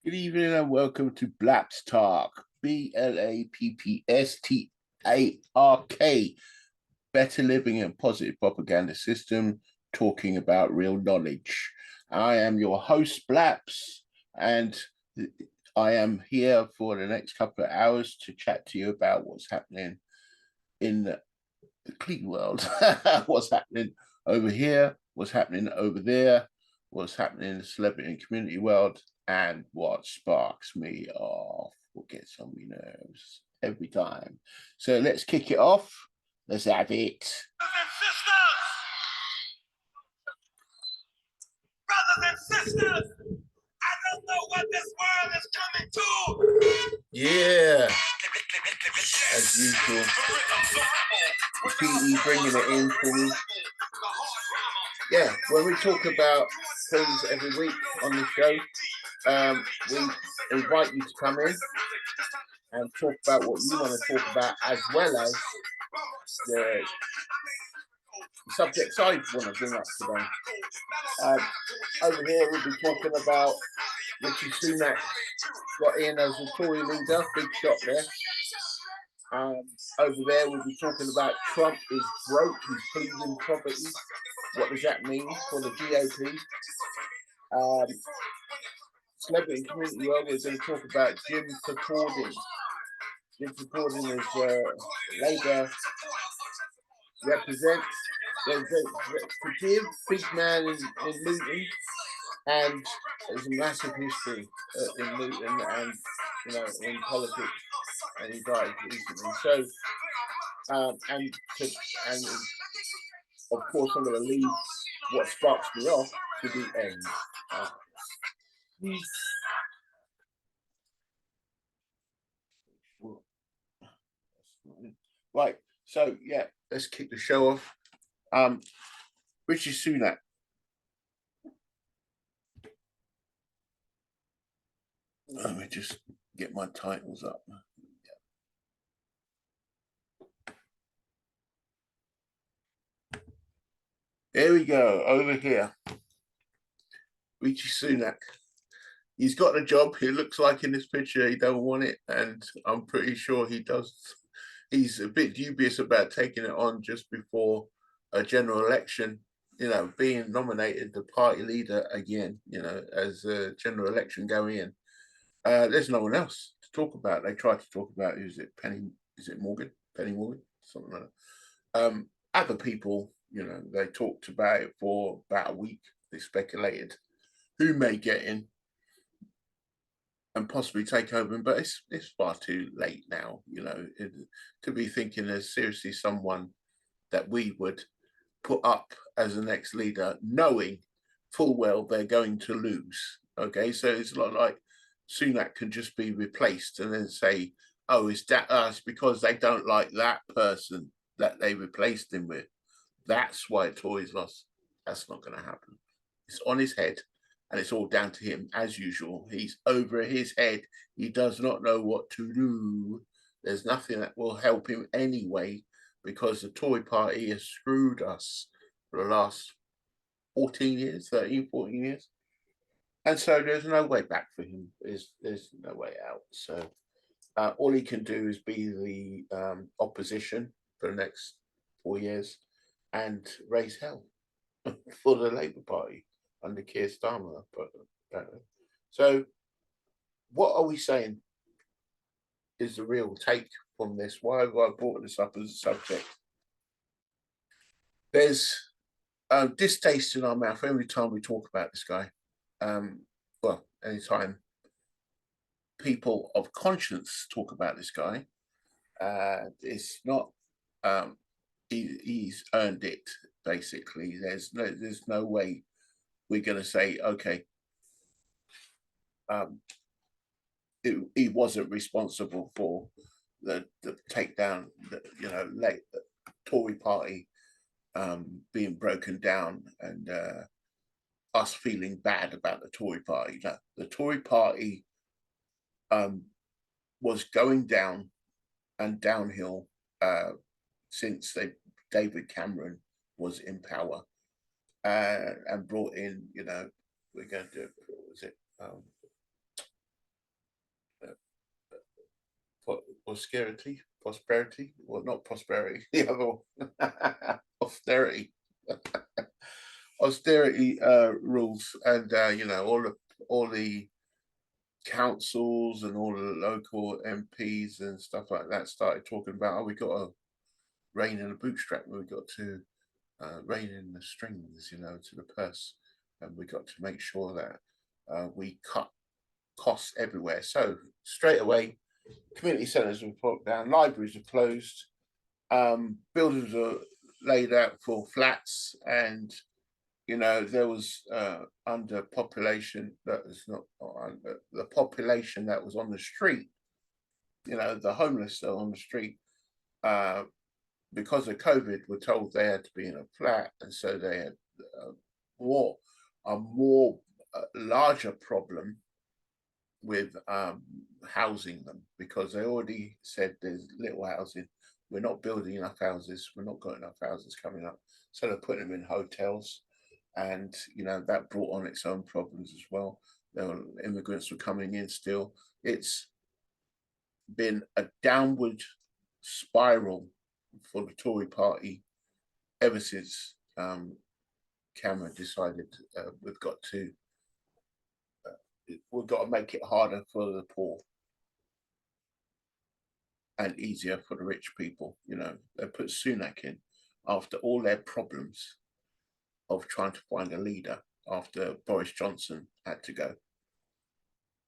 Good evening and welcome to BLAPPS TARK, BLAPPS TARK, Better Living and Positive Propaganda System, talking about real knowledge. I am your host, BLAPPS, and I am here for the next couple of hours to chat to you about what's happening in the clean world, what's happening over here, what's happening over there, what's happening in the celebrity and community world, and what sparks me off, what gets on my nerves every time. So let's kick it off. Let's have it. Brothers and sisters, I don't know what this world is coming to. Yeah. As usual. PE bringing it in for me. Yeah, when we talk about things every week on the show, we invite you to come in and talk about what you want to talk about, as well as the subjects I want to bring up today. Over here, we'll be talking about Rishi Sunak got in as a Tory leader, big shot there. Over there, we'll be talking about Trump is broke, he's pleasing property. What does that mean for the GOP? Celebrity and community world, we're going to talk about Jim Thakoordin. Jim Thakoordin is Labour represents forgive big man in Luton, and there's a massive history in Luton and in politics, and he died recently. So and of course I'm going to leave what sparks me off to the end. Right, so yeah, let's kick the show off. Rishi Sunak. Let me just get my titles up. There we go, over here. Rishi Sunak. He's got a job. It looks like in this picture he don't want it, and I'm pretty sure he does. He's a bit dubious about taking it on just before a general election, being nominated the party leader again, as a general election going in. There's no one else to talk about. They tried to talk about, Penny Morgan, something like that. Other people, they talked about it for about a week. They speculated who may get in and possibly take over, but it's far too late now, to be thinking there's seriously someone that we would put up as the next leader, knowing full well they're going to lose. Okay, so it's not like Sunak can just be replaced and then say, oh, is that us because they don't like that person that they replaced him with. That's why Tories lost. That's not going to happen. It's on his head. And it's all down to him, as usual. He's over his head. He does not know what to do. There's nothing that will help him anyway, because the Tory party has screwed us for the last 13, 14 years. And so there's no way back for him. There's no way out. So all he can do is be the opposition for the next 4 years and raise hell for the Labour Party under Keir Starmer. So what are we saying is the real take from this? Why have I brought this up as a subject? There's distaste in our mouth every time we talk about this guy. Well, anytime people of conscience talk about this guy, it's not he's earned it, basically. There's no way we're going to say, okay, he wasn't responsible for the takedown, the Tory party being broken down, and us feeling bad about the Tory party. The Tory party was going down and downhill since David Cameron was in power. And brought in, we're going to do, what was it? austerity, prosperity, well, not prosperity, the other one, austerity, austerity rules, and you know, all the councils and all the local MPs and stuff like that started talking about, oh, we got to rein in the bootstrap, we got to rein in the strings, you know, to the purse, and we got to make sure that we cut costs everywhere. So straight away, community centres were put down, libraries are closed, buildings are laid out for flats, and you know there was under population that was not under the population that was on the street. You know, the homeless are on the street uh, because of COVID. Were told they had to be in a flat, and so they had more a more larger problem with housing them, because they already said there's little housing. We're not building enough houses. We're not got enough houses coming up. So they're putting them in hotels. And, you know, that brought on its own problems as well. There were, immigrants were coming in still. It's been a downward spiral for the Tory party ever since Cameron decided we've got to make it harder for the poor and easier for the rich people. You know, they put Sunak in after all their problems of trying to find a leader after Boris Johnson had to go.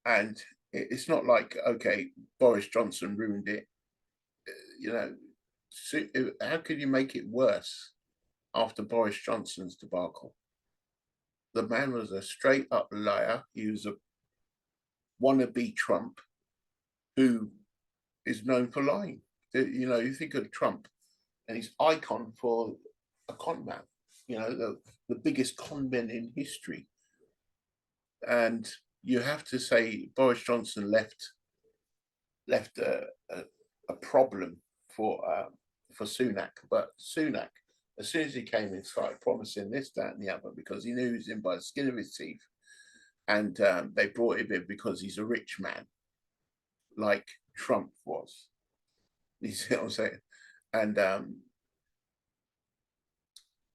And it's not like, okay, Boris Johnson ruined it. You know, how could you make it worse after Boris Johnson's debacle? The man was a straight up liar. He was a wannabe Trump who is known for lying. You know, you think of Trump and he's icon for a con man, you know, the biggest con men in history. And you have to say Boris Johnson left a problem for Sunak. But Sunak, as soon as he came in, started promising this, that, and the other, because he knew he was in by the skin of his teeth. And they brought him in because he's a rich man, like Trump was. You see what I'm saying? And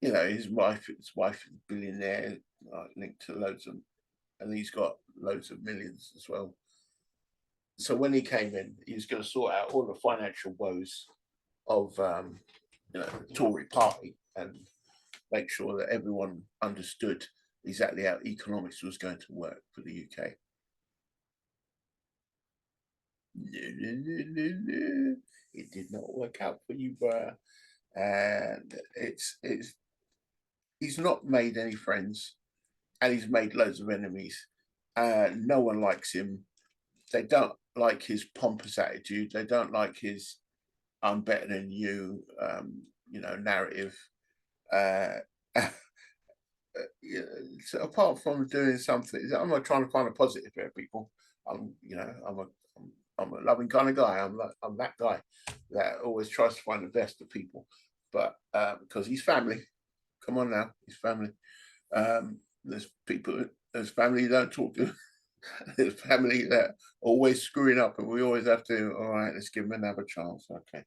you know, his wife is a billionaire, linked to loads of, and he's got loads of millions as well. So when he came in, he was going to sort out all the financial woes of you know, the Tory party and make sure that everyone understood exactly how economics was going to work for the UK. No. It did not work out for you, bro. And it's he's not made any friends, and he's made loads of enemies. No one likes him. They don't like his pompous attitude. They don't like his "I'm better than you," you know, narrative. So apart from doing something, I'm not trying to find a positive here, people. You know, I'm a loving kind of guy. I'm that guy that always tries to find the best of people, but because he's family. Come on now, he's family. There's people, there's family you don't talk to. There's family that always screwing up, and we always have to. All right, let's give him another chance. Okay,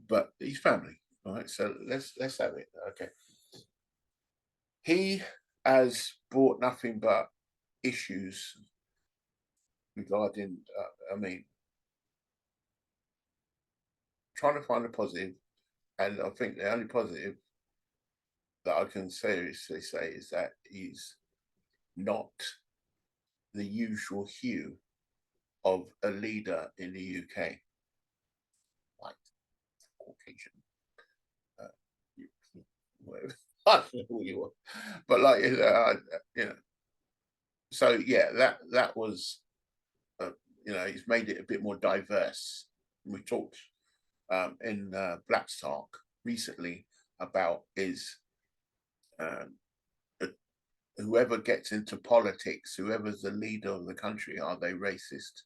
but he's family. All right, so let's have it. Okay. He has brought nothing but issues regarding, I mean, trying to find a positive, and I think the only positive that I can seriously say is that he's not the usual hue of a leader in the UK, like Caucasian, whatever. I don't know who you are, but like you know, so yeah, that was, you know, he's made it a bit more diverse. We talked in BLAPPS TARK recently about is whoever gets into politics, whoever's the leader of the country, are they racist?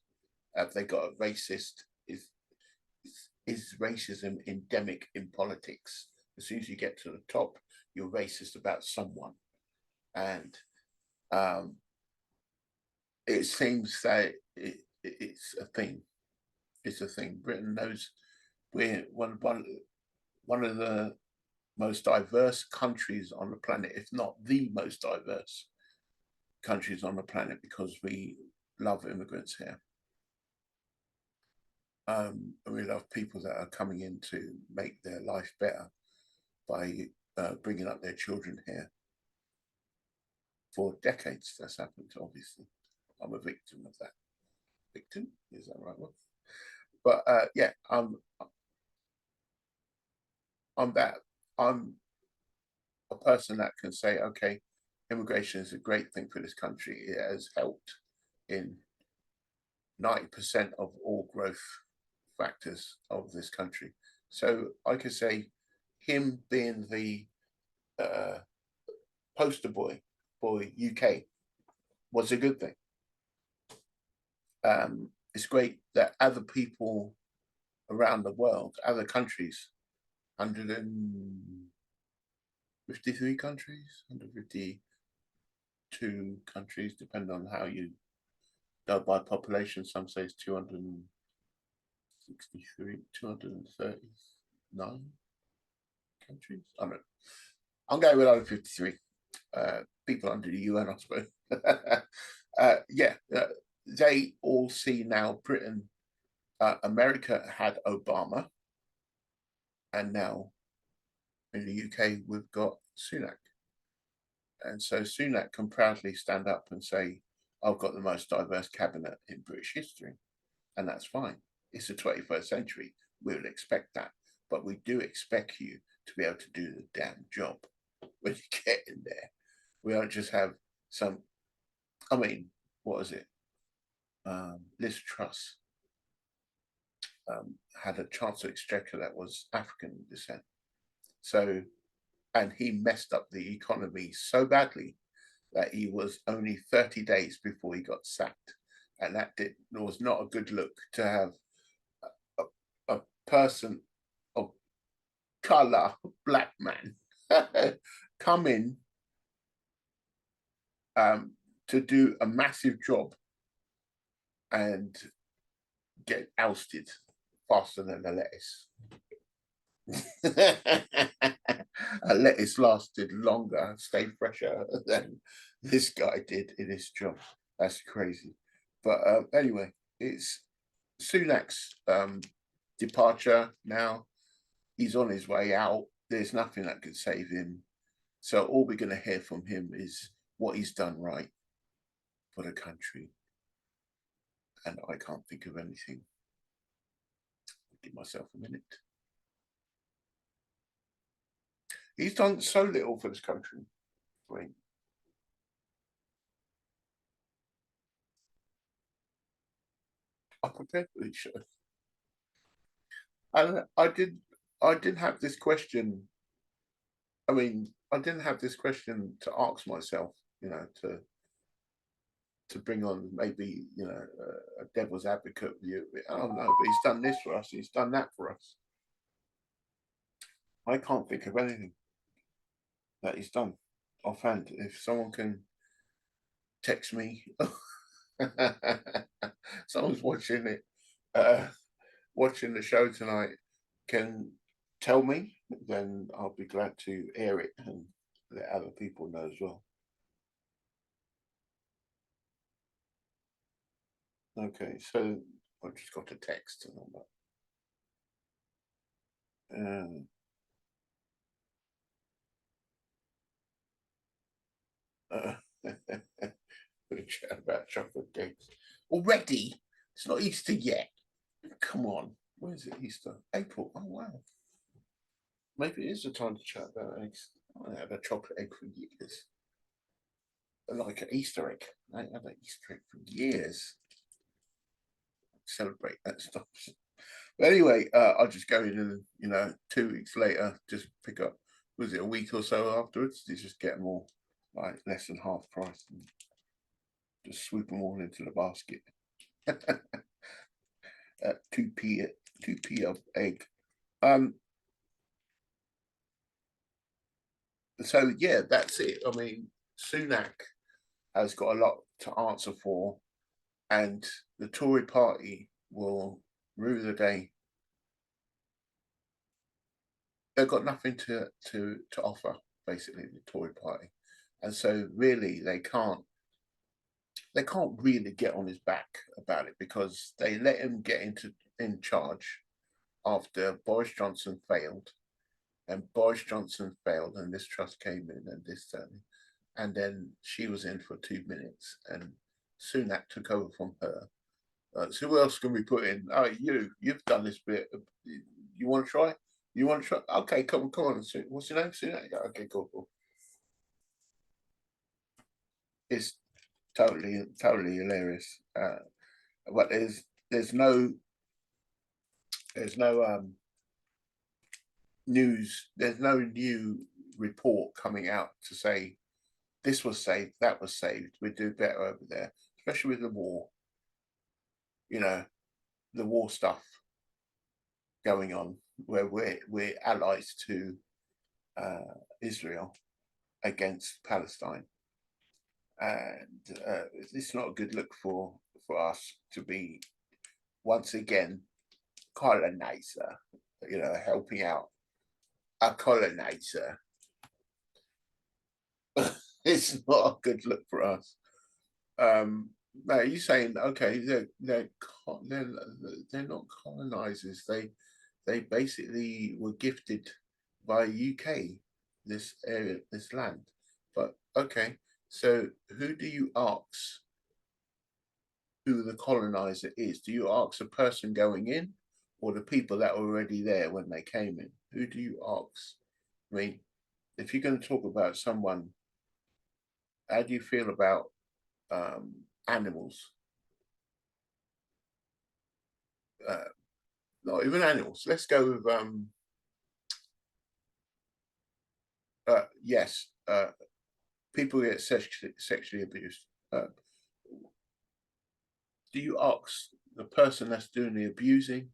Have they got a racist? Is racism endemic in politics? As soon as you get to the top, you're racist about someone, and it seems that it's a thing. is the thing. Britain knows we're one of the most diverse countries on the planet, if not the most diverse countries on the planet, because we love immigrants here. And we love people that are coming in to make their life better by bringing up their children here. For decades, that's happened, obviously. I'm a victim of that. Victim? Is that the right one? But yeah, I'm a person that can say, okay, immigration is a great thing for this country. It has helped in 90% of all growth factors of this country. So I could say him being the poster boy for UK was a good thing. It's great that other people around the world, other countries, 153 countries, 152 countries, depending on how you go by population. Some say it's 263, 239 countries. I don't know. I'm going with 153. People under the UN, I suppose. Yeah, they all see now Britain, America had Obama, and now in the UK we've got Sunak. And so Sunak can proudly stand up and say, I've got the most diverse cabinet in British history. And that's fine. It's the 21st century. We'll expect that. But we do expect you to be able to do the damn job when you get in there. We don't just have some, I mean, what is it? Liz Truss had a Chancellor Exchequer that was African descent. So, and he messed up the economy so badly that he was only 30 days before he got sacked. And that was not a good look to have a person of color, black man, come in to do a massive job and get ousted faster than a lettuce. A lettuce lasted longer, stayed fresher than this guy did in his job. That's crazy. But anyway, it's Sunak's departure now. He's on his way out. There's nothing that could save him. So all we're going to hear from him is what he's done right for the country. And I can't think of anything. I'll give myself a minute. He's done so little for this country. I mean, I'm prepared for this show. And I didn't have this question. I mean, I didn't have this question to ask myself, you know, to bring on maybe, you know, a devil's advocate view. I don't know, but he's done this for us. He's done that for us. I can't think of anything that he's done offhand. If someone can text me, someone's watching it, watching the show tonight, can tell me, then I'll be glad to air it and let other people know as well. Okay, so I just got a text and all that. We're chat about chocolate cakes already. It's not Easter yet. Come on, when is it Easter? April. Oh wow. Maybe it is the time to chat about eggs. I haven't had a chocolate egg for years. Like an Easter egg. I haven't had an Easter egg for years. Celebrate that stuff. But anyway, I'll just go in and, you know, 2 weeks later, just pick up, was it a week or so afterwards? You just get them all like less than half price and just swoop them all into the basket. 2p of egg. So yeah, that's it. I mean, Sunak has got a lot to answer for, and the Tory party will rule of the day, they've got nothing to offer, basically, the Tory party. And so really they can't really get on his back about it, because they let him get in charge after Boris Johnson failed, and Boris Johnson failed, and Liz Truss came in, and this and then she was in for 2 minutes, and Sunak took over from her. So who else can we put in? Oh, you've done this bit. You want to try? You want to try? Okay, come on. What's your name? Sunak? Yeah, okay, cool. It's totally hilarious. But there's no news. There's no new report coming out to say this was saved, that was saved. We do better over there, especially with the war. You know, the war stuff going on, where we're allies to Israel against Palestine, and it's not a good look for us to be once again colonizer. You know, helping out a colonizer. It's not a good look for us. Now you're saying, okay, they're not colonizers. They basically were gifted by UK this area, this land. But okay, so who do you ask who the colonizer is? Do you ask a person going in, or the people that were already there when they came in? Who do you ask? I mean, if you're going to talk about someone, how do you feel about animals? Not even animals. Let's go with yes, people get sexually abused. Do you ask the person that's doing the abusing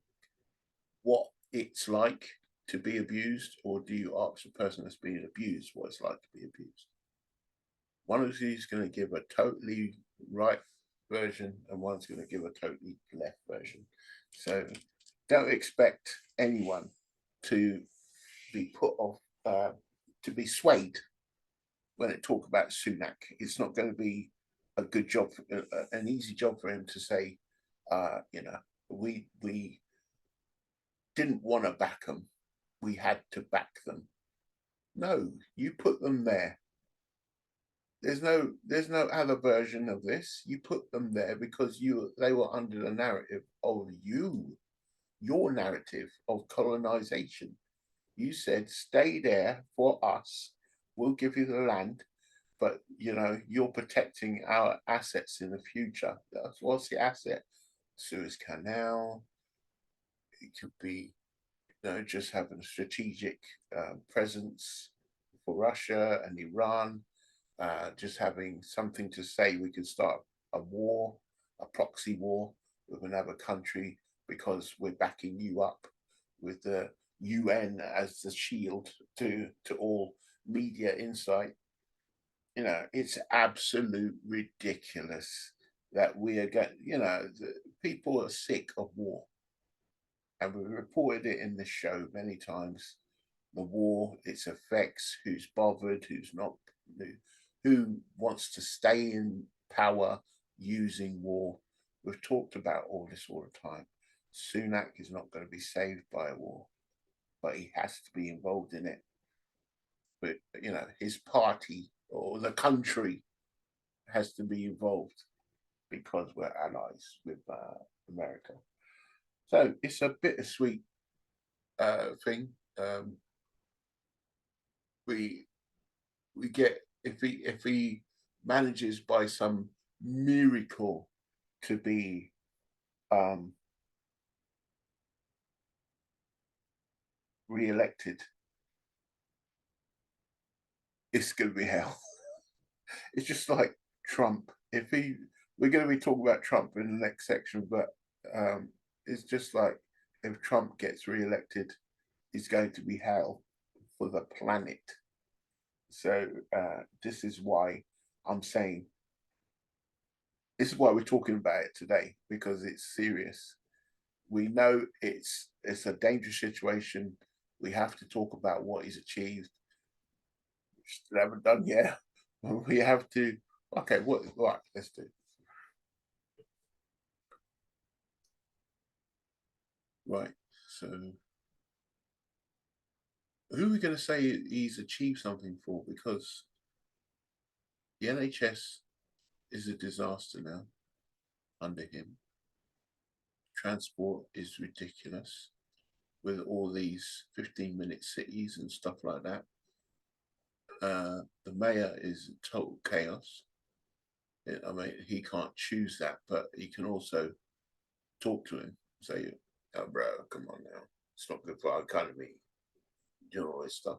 what it's like to be abused, or do you ask the person that's being abused what it's like to be abused? One of these is going to give a totally right version, and one's going to give a totally left version. So don't expect anyone to be put off, to be swayed when it talk about Sunak. It's not going to be a good job, an easy job for him to say, you know, we didn't want to back them, we had to back them. No, you put them there. There's no other version of this. You put them there because they were under the narrative of your narrative of colonization. You said, stay there for us. We'll give you the land, but you know, you're protecting our assets in the future. What's the asset? Suez Canal. It could be, you know, just having a strategic presence for Russia and Iran. Just having something to say we could start a war, a proxy war with another country, because we're backing you up with the UN as the shield to all media insight. You know, it's absolute ridiculous that we are getting, you know, people are sick of war. And we've reported it in this show many times. The war, its effects, who's bothered, who's not, who wants to stay in power using war. We've talked about all this all the time. Sunak is not going to be saved by a war, but he has to be involved in it. But, you know, his party or the country has to be involved because we're allies with America. So it's a bittersweet thing. We get, if he manages by some miracle to be re-elected, it's going to be hell. It's just like Trump. We're going to be talking about Trump in the next section, but it's just like, if Trump gets re-elected, it's going to be hell for the planet. So this is why I'm saying, this is why we're talking about it today, because it's serious. We know it's a dangerous situation. We have to talk about what he's achieved. We haven't done yet. We have to. Okay, what? Right, let's do. Right, so who are we going to say he's achieved something for? Because the NHS is a disaster now under him. Transport is ridiculous with all these 15-minute cities and stuff like that. The mayor is total chaos. I mean, he can't choose that, but he can also talk to him, say, "Oh, bro, come on now. It's not good for our economy." Do all this stuff.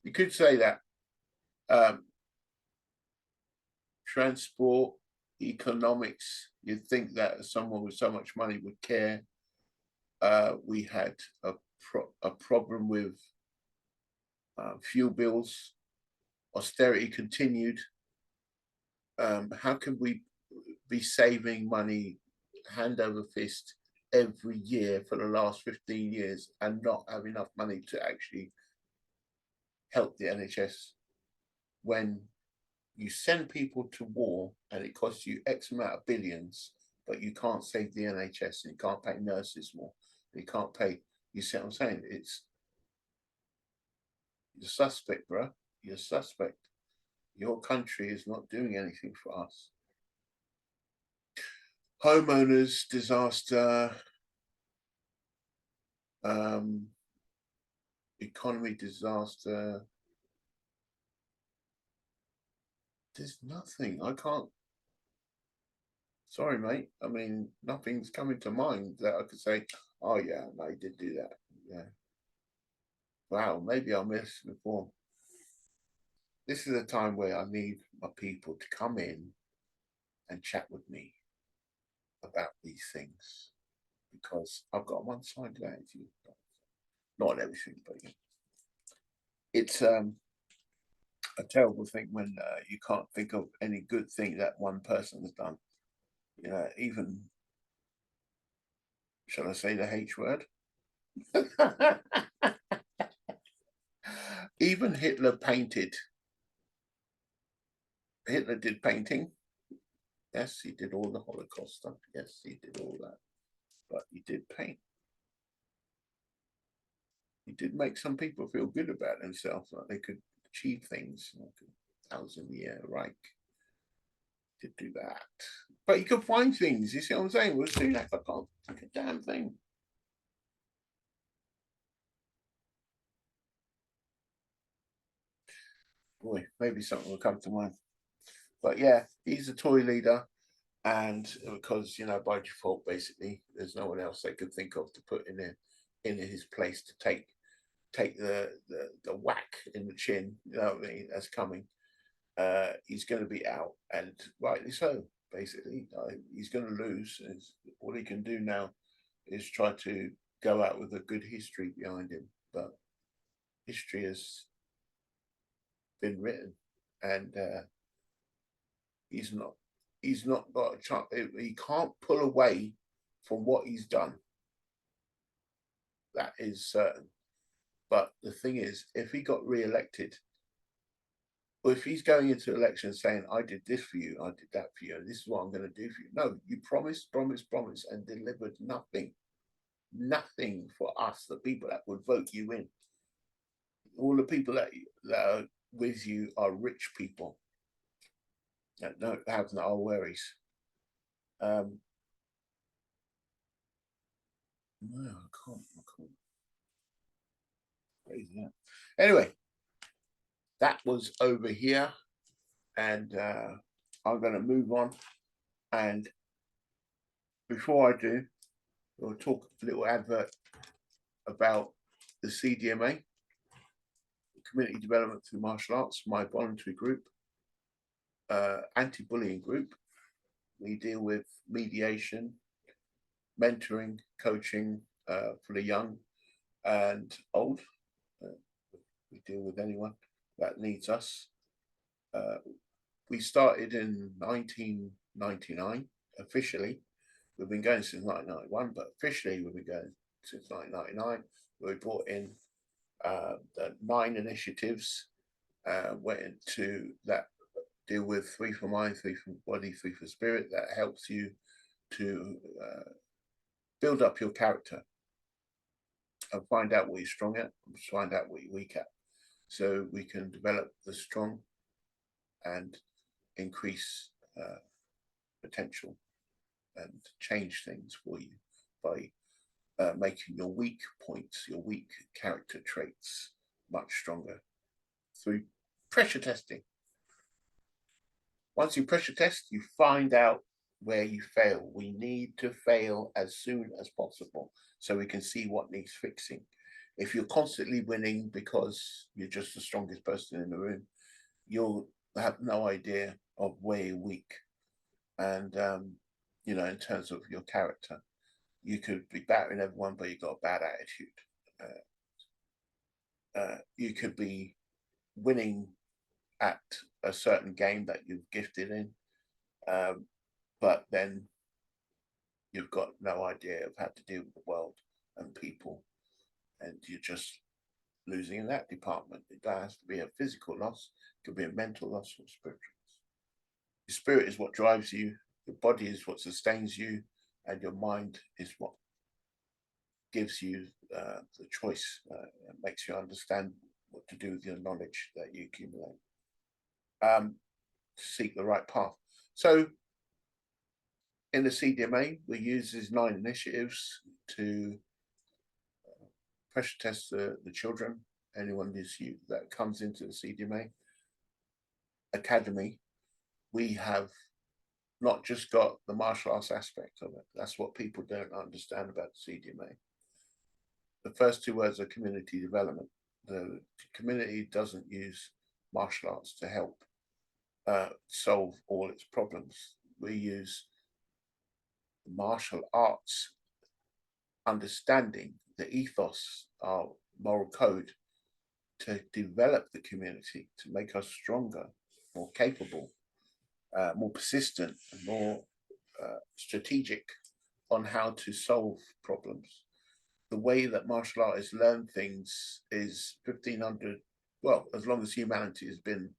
You could say that transport, economics, you'd think that someone with so much money would care. We had a problem with fuel bills. Austerity continued. How can we be saving money hand over fist every year for the last 15 years and not have enough money to actually help the NHS when you send people to war and it costs you X amount of billions, but you can't save the NHS and you can't pay nurses more. You can't pay, you see what I'm saying? You're suspect, bro. You're suspect. Your country is not doing anything for us. Homeowners disaster, economy disaster. There's nothing. I can't. Sorry, mate. I mean, nothing's coming to mind that I could say, "Oh yeah, no, he did do that." Yeah. Wow. Maybe I missed before. This is a time where I need my people to come in and chat with me about these things because I've got one side to attitude. Not everything, but yeah. It's a terrible thing when you can't think of any good thing that one person has done. You know, even shall I say the H word? Even Hitler painted. Hitler did painting. Yes, he did all the Holocaust stuff. Yes, he did all that. But he did paint. He did make some people feel good about themselves, like they could achieve things, like a 1,000-year Reich. Did do that. But you could find things, you see what I'm saying? With Sunak, I can't think a damn thing. Boy, maybe something will come to mind. But yeah, he's a Tory leader. And because, you know, by default, basically, there's no one else they could think of to put in his place to take the whack in the chin, you know what I mean, that's coming. He's going to be out, and rightly so. Basically, he's going to lose. All he can do now is try to go out with a good history behind him. But history has been written, and he's not got a chance. He can't pull away from what he's done. That is certain. But the thing is, if he got re-elected, or if he's going into election saying, "I did this for you, I did that for you, and this is what I'm going to do for you," no, you promised, and delivered nothing, nothing for us, the people that would vote you in. All the people that are with you are rich people that don't have no worries. No, I can't. Crazy, yeah. Anyway, that was over here, and I'm going to move on. And before I do, we'll talk a little advert about the CDMA, Community Development Through Martial Arts, my voluntary group, anti-bullying group. We deal with mediation, mentoring, coaching for the young and old. We deal with anyone that needs us. We started in 1999 officially. We've been going since 1991, but officially we've been going since 1999. We brought in the 9 initiatives went into that deal with 3 for mind, 3 for body, 3 for spirit. That helps you to build up your character and find out what you're strong at, and find out what you're weak at, so we can develop the strong and increase potential and change things for you by making your weak points, your weak character traits much stronger through pressure testing. Once you pressure test, you find out where you fail. We need to fail as soon as possible so we can see what needs fixing. If you're constantly winning because you're just the strongest person in the room, you'll have no idea of where you're weak. And, you know, in terms of your character, you could be battering everyone, but you've got a bad attitude. You could be winning at a certain game that you've gifted in, but then you've got no idea of how to deal with the world and people, and you're just losing in that department. It has to be a physical loss, it could be a mental loss or spiritual loss. Your spirit is what drives you, your body is what sustains you, and your mind is what gives you the choice, and makes you understand what to do with your knowledge that you accumulate, to seek the right path. So in the CDMA, we use these 9 initiatives to pressure test the children, anyone that comes into the CDMA Academy. We have not just got the martial arts aspect of it. That's what people don't understand about the CDMA. The first 2 words are community development. The community doesn't use martial arts to help solve all its problems. We use martial arts understanding, the ethos, our moral code, to develop the community, to make us stronger, more capable, more persistent, and more strategic on how to solve problems. The way that martial artists learn things is 1500, well, as long as humanity has been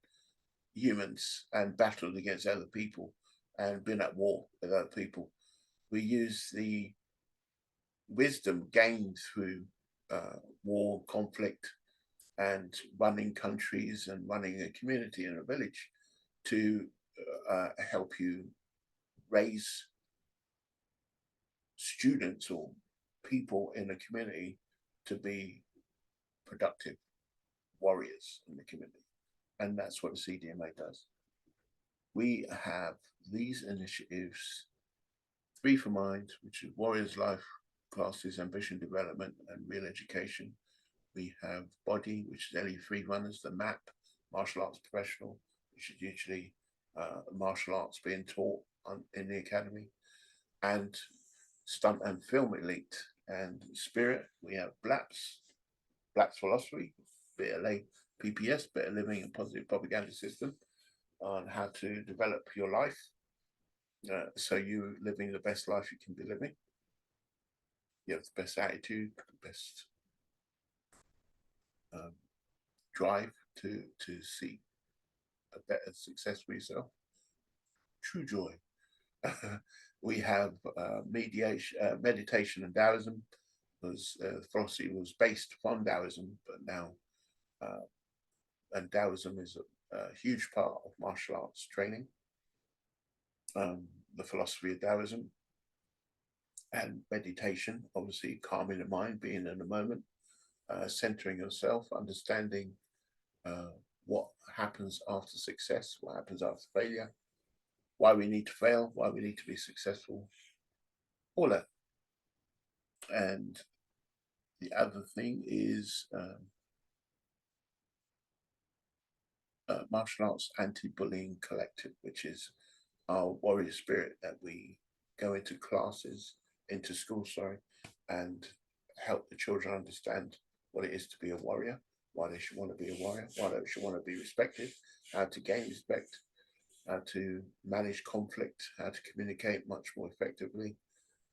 humans and battled against other people and been at war with other people. We use the wisdom gained through war, conflict, and running countries and running a community and a village to help you raise students or people in the community to be productive warriors in the community. And that's what the CDMA does. We have these initiatives: 3 for mind, which is Warriors Life classes, ambition development, and real education. We have body, which is LE3 runners, the MAP, martial arts professional, which is usually martial arts being taught in the academy, and stunt and film elite. And spirit, we have BLAPPS philosophy, BLA, PPS, better living and positive propaganda system, on how to develop your life so you're living the best life you can be living. You have the best attitude, the best drive to seek a better success for yourself. True joy. We have meditation and Taoism. Philosophy was based upon Taoism, but now and Taoism is a huge part of martial arts training. The philosophy of Taoism and meditation, obviously calming the mind, being in the moment, centering yourself, understanding what happens after success, what happens after failure, why we need to fail, why we need to be successful, all that. And the other thing is Martial Arts Anti-Bullying Collective, which is our warrior spirit that we go into classes, into school, and help the children understand what it is to be a warrior, why they should want to be a warrior, why they should want to be respected, how to gain respect, how to manage conflict, how to communicate much more effectively,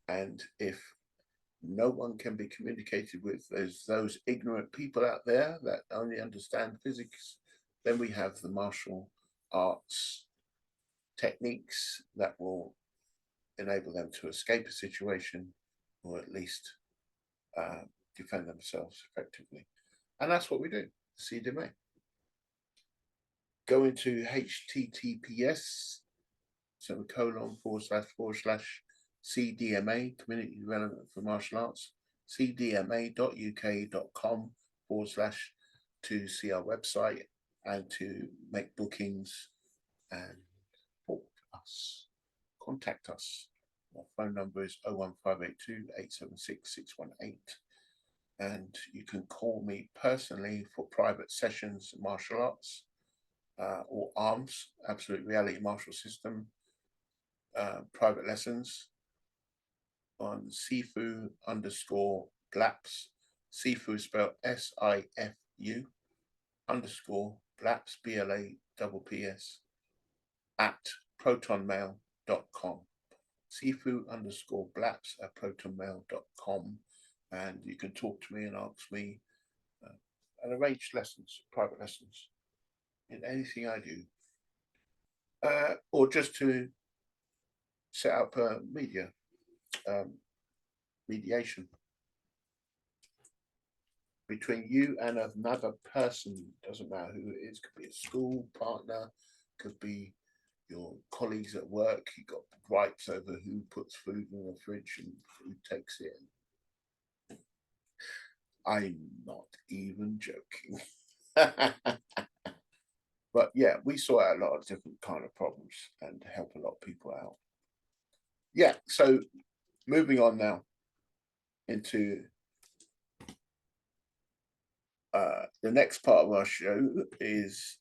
And if no one can be communicated with, there's those ignorant people out there that only understand physics, then we have the martial arts techniques that will enable them to escape a situation, or at least defend themselves effectively. And that's what we do, CDMA. Go into https //CDMA, Community Development for Martial Arts, cdma.uk.com/ to see our website and to make bookings and talk to us, contact us. Our phone number is 01582 876 618. And you can call me personally for private sessions, martial arts, or a.r.m.s, Absolute Reality Martial System, private lessons on Sifu _BLAPPS. Sifu spelled SIFU _BLAPPS BLAPPS at protonmail.com. Sifu _BLAPPS at protonmail.com. And you can talk to me and ask me and arrange lessons, private lessons in anything I do, or just to set up a mediation between you and another person. Doesn't matter who it is. Could be a school partner, could be your colleagues at work. You got rights over who puts food in the fridge and who takes it. I'm not even joking. But yeah, we sort out a lot of different kind of problems and help a lot of people out. Yeah, so moving on now into the next part of our show is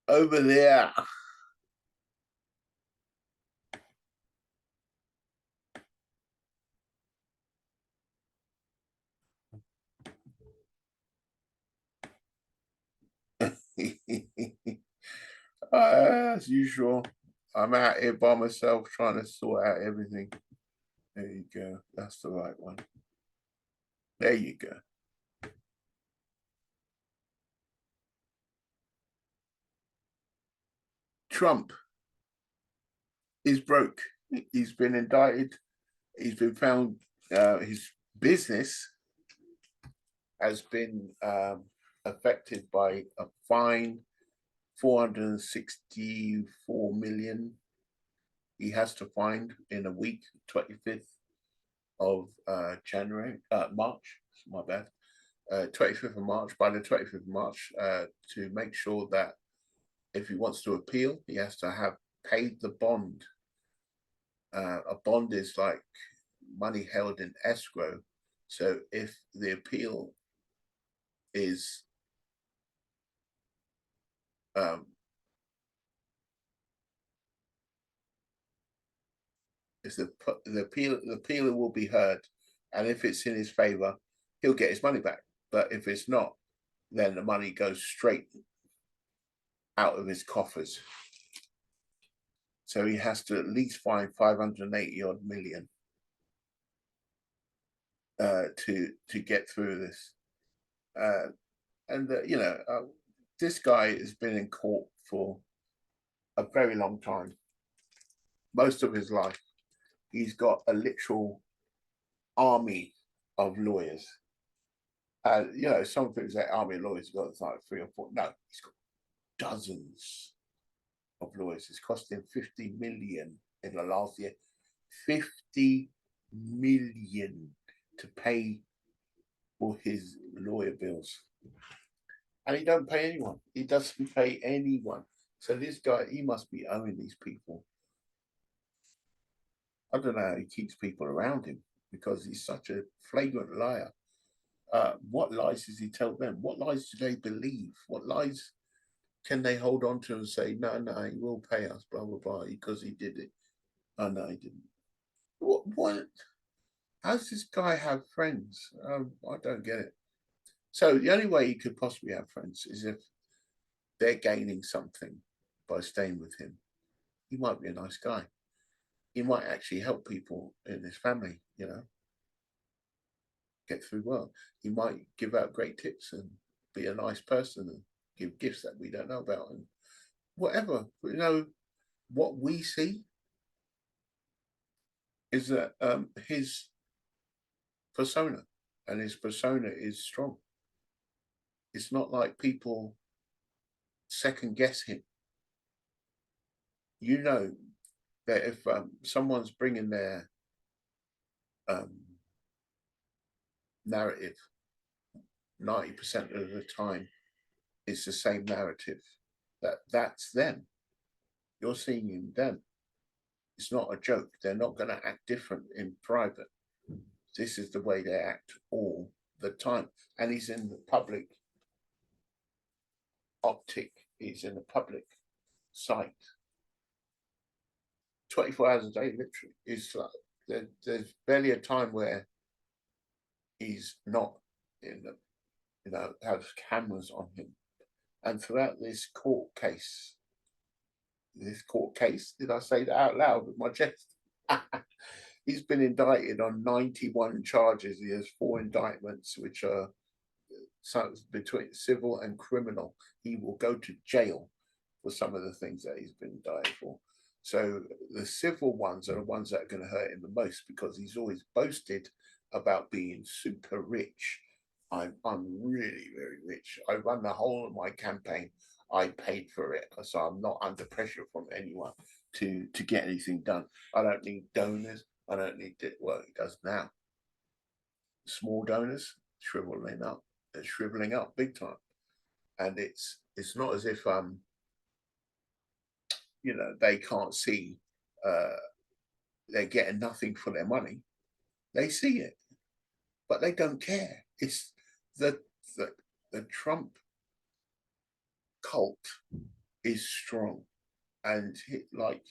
over there. As usual, I'm out here by myself trying to sort out everything. There you go. That's the right one. There you go. Trump is broke. He's been indicted. He's been found, his business has been affected by a fine, 464 million. He has to find in a week, 25th of March, my bad, 25th of March, by the 25th of March, to make sure that if he wants to appeal, he has to have paid the bond. A bond is like money held in escrow. So if the appeal is the appeal will be heard, and if it's in his favor, he'll get his money back. But if it's not, then the money goes straight out of his coffers. So he has to at least find 580 odd million to get through this. This guy has been in court for a very long time, most of his life. He's got a literal army of lawyers. Some people say army of lawyers, got like 3 or 4. No, he's got dozens of lawyers. It's cost him 50 million in the last year. 50 million to pay for his lawyer bills. And he don't pay anyone. He doesn't pay anyone. So this guy, he must be owing these people. I don't know how he keeps people around him, because he's such a flagrant liar. What lies does he tell them? What lies do they believe? What lies can they hold on to and say, no, he will pay us, blah, blah, blah, because he did it? Oh, no, he didn't. What? How does this guy have friends? I don't get it. So the only way he could possibly have friends is if they're gaining something by staying with him. He might be a nice guy. He might actually help people in his family, you know, get through well. He might give out great tips and be a nice person and give gifts that we don't know about and whatever. You know, what we see is that his persona, and his persona is strong. It's not like people second guess him. You know that if someone's bringing their narrative, 90% of the time it's the same narrative. That's them. You're seeing in them. It's not a joke. They're not going to act different in private. This is the way they act all the time. And he's in the public optic. He's in the public sight. 24 hours a day, literally. It's like there's barely a time where he's not in the, you know, has cameras on him. And throughout this court case, did I say that out loud with my chest? He's been indicted on 91 charges. He has 4 indictments, which are between civil and criminal. He will go to jail for some of the things that he's been indicted for. So the civil ones are the ones that are going to hurt him the most, because he's always boasted about being super rich. I'm really, very rich. I run the whole of my campaign. I paid for it, so I'm not under pressure from anyone to get anything done. I don't need donors. I don't need it. Well, he does now. Small donors shriveling up. They're shriveling up big time, and it's not as if you know, they can't see they're getting nothing for their money. They see it, but they don't care. It's the the Trump cult is strong, and like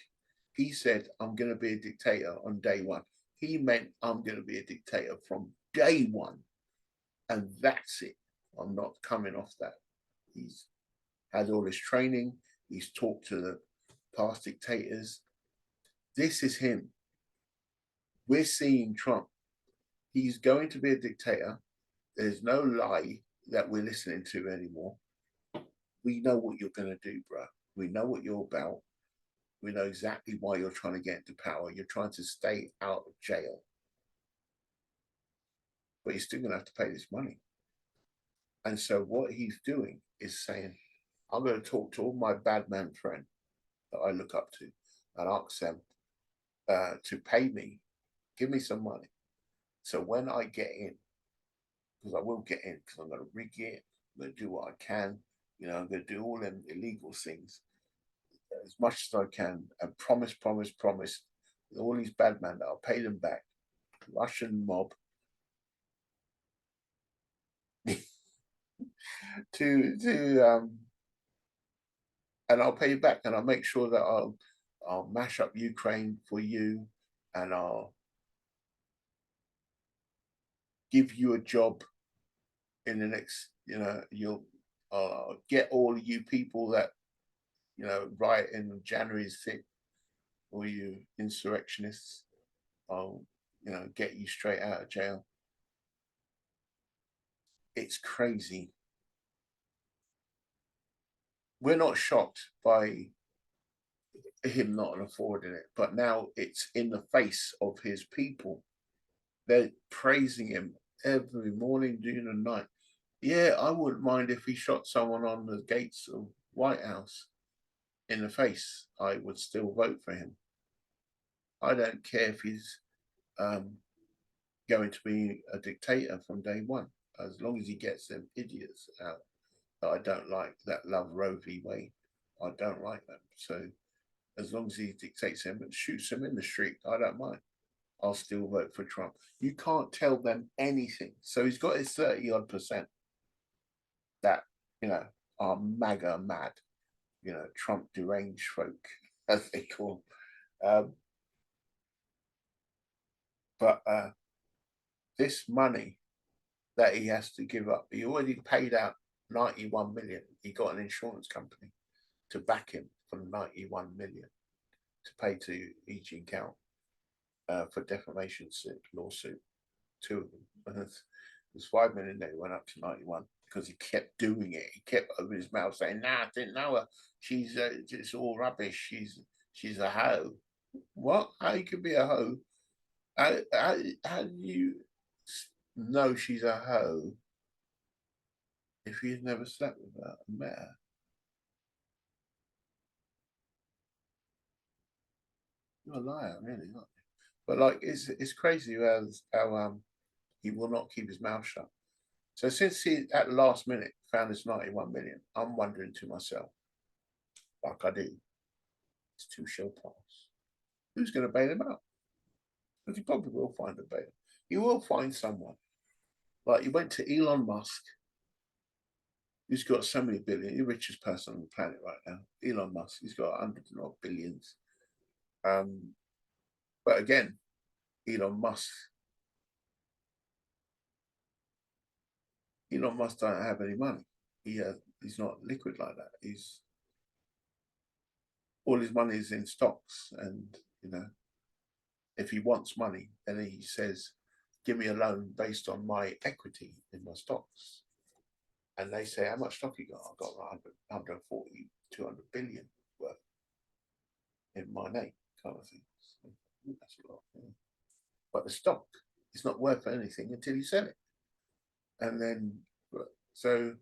he said, I'm going to be a dictator on day one. He meant I'm going to be a dictator from day one, and that's it. I'm not coming off that. He's had all his training. He's talked to the past dictators. This is him. We're seeing Trump. He's going to be a dictator. There's no lie that we're listening to anymore. We know what you're going to do, bro. We know what you're about. We know exactly why you're trying to get into power. You're trying to stay out of jail. But you're still going to have to pay this money. And so what he's doing is saying, I'm going to talk to all my bad man friends that I look up to and ask them to pay me, give me some money. So when I get in, because I will get in, because I'm going to rig it, I'm going to do what I can, you know, I'm going to do all them illegal things as much as I can, and promise with all these bad men that I'll pay them back. Russian mob to and I'll pay you back, and I'll make sure that I'll mash up Ukraine for you, and I'll give you a job in the next, you know, you'll get all of you people that, you know, riot in January 6th, all you insurrectionists. I'll, you know, get you straight out of jail. It's crazy. We're not shocked by him not affording it, but now it's in the face of his people. They're praising him every morning, noon, and night. Yeah, I wouldn't mind if he shot someone on the gates of White House in the face. I would still vote for him. I don't care if he's going to be a dictator from day one, as long as he gets them idiots out that I don't like, that love Roe v. Wade. I don't like them. So as long as he dictates him and shoots him in the street, I don't mind. I'll still vote for Trump. You can't tell them anything. So he's got his 30-odd% that, you know, are MAGA mad, you know, Trump deranged folk, as they call but this money that he has to give up. He already paid out 91 million. He got an insurance company to back him for 91 million to pay to Eugene Count for defamation lawsuit, two of them. And it was 5 million, then it went up to 91 because he kept doing it. He kept over his mouth saying, "Nah, I didn't know her. She's it's all rubbish. She's a hoe." What? How you could be a hoe? How do you know she's a hoe if you've never slept with her and met her? You're a liar, really, aren't you? But like, it's crazy how he will not keep his mouth shut. So since he at the last minute found his 91 million, I'm wondering to myself, like I do, it's too shall pass. Who's going to bail him out? Because he probably will find a bail. He will find someone. Like he went to Elon Musk, who's got so many billion, the richest person on the planet right now. Elon Musk, he's got hundreds and odd billions. But again, Elon Musk don't have any money. He's not liquid like that. He's all his money is in stocks, and if he wants money, then he says, "Give me a loan based on my equity in my stocks." And they say, "How much stock you got?" "I've got 140, 200 billion worth in my name," kind of thing. So, that's a lot. Yeah. But the stock is not worth anything until you sell it. And then, so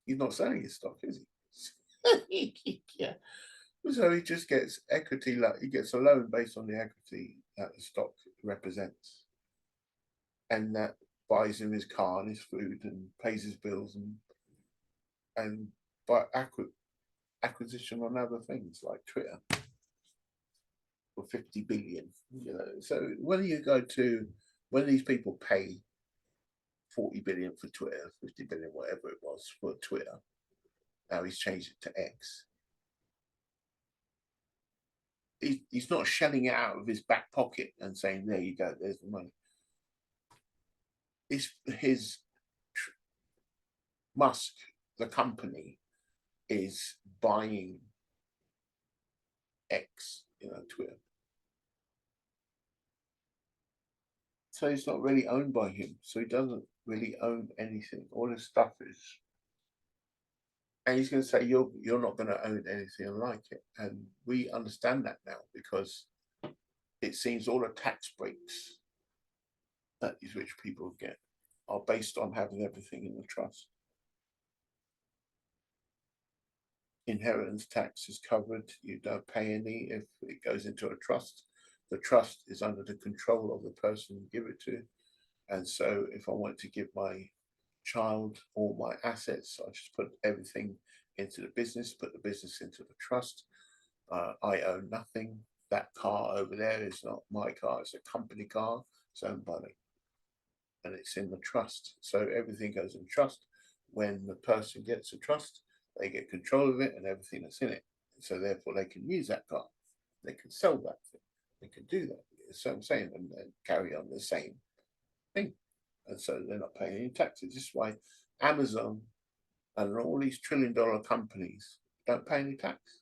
he's not selling his stock, is he? Yeah. So he just gets equity, like he gets a loan based on the equity that the stock represents. And that buys him his car and his food and pays his bills and by acquisition on other things like Twitter for 50 billion. So when these people pay 40 billion for Twitter, 50 billion, whatever it was for Twitter, now he's changed it to X. He's not shelling it out of his back pocket and saying, "There you go, there's the money." It's his Musk, the company, is buying X, Twitter. So it's not really owned by him. So he doesn't really own anything. All his stuff is, and he's going to say, "You're not going to own anything like it." And we understand that now because it seems all the tax breaks that these rich people get are based on having everything in the trust. Inheritance tax is covered. You don't pay any if it goes into a trust. The trust is under the control of the person you give it to. And so if I want to give my child all my assets, I just put everything into the business, put the business into the trust. I own nothing. That car over there is not my car. It's a company car. It's owned by me. And it's in the trust. So everything goes in trust. When the person gets a trust, they get control of it and everything that's in it. So therefore they can use that car. They can sell that thing. They can do that. So I'm saying, and carry on the same thing. And so they're not paying any taxes. This is why Amazon and all these trillion-dollar companies don't pay any tax.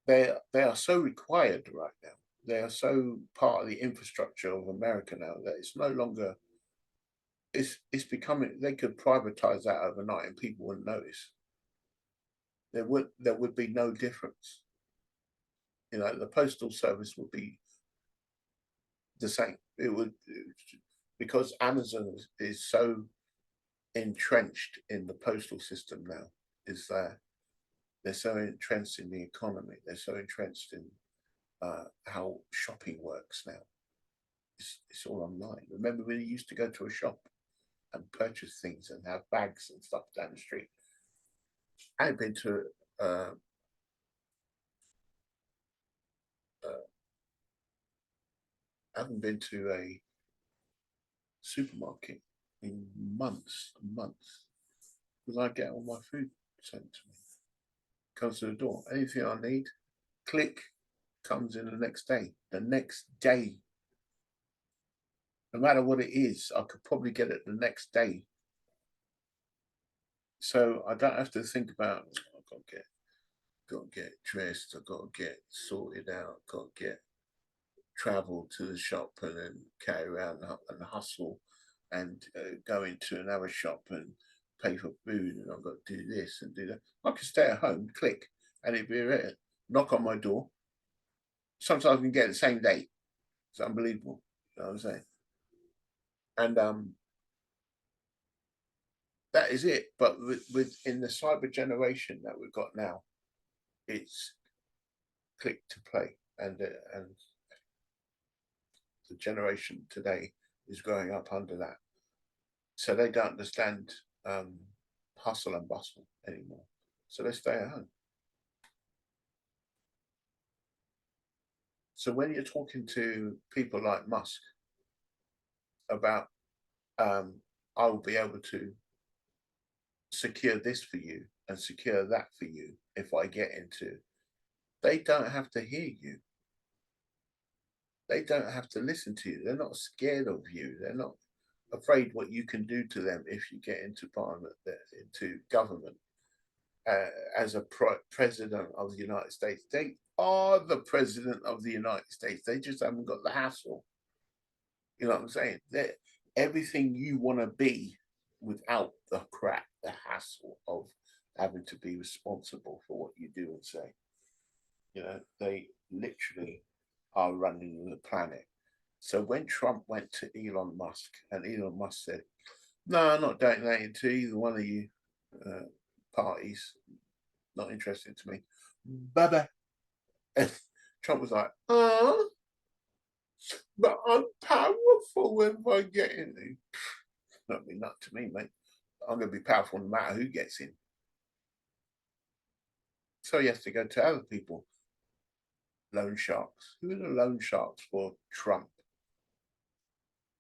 They are so required right now. They are so part of the infrastructure of America now that it's no longer. It's becoming. They could privatize that overnight and people wouldn't notice. There would be no difference. The postal service would be the same. It would, because Amazon is so entrenched in the postal system now. Is that they're so entrenched in the economy. They're so entrenched in how shopping works now. It's all online. Remember when you used to go to a shop and purchase things and have bags and stuff down the street? I had been to I haven't been to a supermarket in months and months because I get all my food sent to me. Comes to the door. Anything I need, click, comes in the next day. The next day. no matter what it is, I could probably get it the next day. So I don't have to think about, I've got to get dressed, I've got to get sorted out, got to get travel to the shop and then carry around and hustle and go into another shop and pay for food, and I've got to do this and do that. I can stay at home, click, and it'd be ready. Knock on my door. Sometimes I can get it the same day. It's unbelievable. You know what I'm saying? And that is it. But with in the cyber generation that we've got now, it's click to play, and the generation today is growing up under that, so they don't understand hustle and bustle anymore. So they stay at home. So when you're talking to people like Musk about, I will be able to secure this for you and secure that for you if I get into, they don't have to hear you. They don't have to listen to you. They're not scared of you. They're not afraid what you can do to them if you get into parliament, into government. As a president of the United States, they are the president of the United States. They just haven't got the hassle. You know what I'm saying? They're everything you want to be without the crap, the hassle of having to be responsible for what you do and say. You know, they literally are running the planet. So when Trump went to Elon Musk and Elon Musk said, no, I'm not donating to either one of you parties, not interested to me. Bye-bye. And Trump was like, oh, but I'm powerful if I get in. Not be nut to me, mate. I'm going to be powerful no matter who gets in. So he has to go to other people. Loan sharks. Who are the loan sharks for Trump?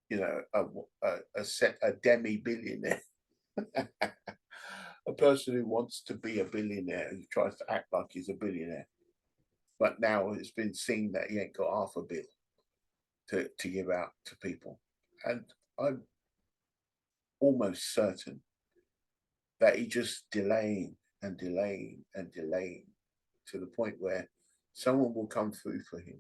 You know, a demi-billionaire. A person who wants to be a billionaire, who tries to act like he's a billionaire. But now it's been seen that he ain't got half a bill to give out to people. And I'm almost certain that he just delaying and delaying and delaying to the point where someone will come through for him,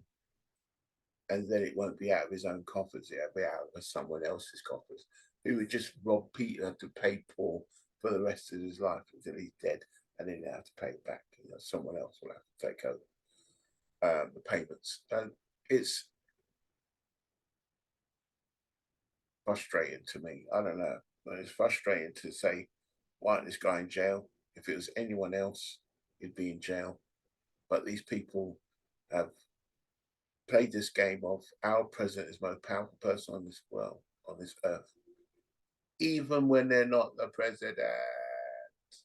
and then it won't be out of his own coffers, it'll be out of someone else's coffers, who would just rob Peter to pay Paul for the rest of his life until he's dead, and then they have to pay it back. You know, someone else will have to take over the payments. And it's frustrating to me. I don't know, but it's frustrating to say, why isn't this guy in jail? If it was anyone else, he'd be in jail. But these people have played this game of our president is the most powerful person on this world, on this earth. Even when they're not the president,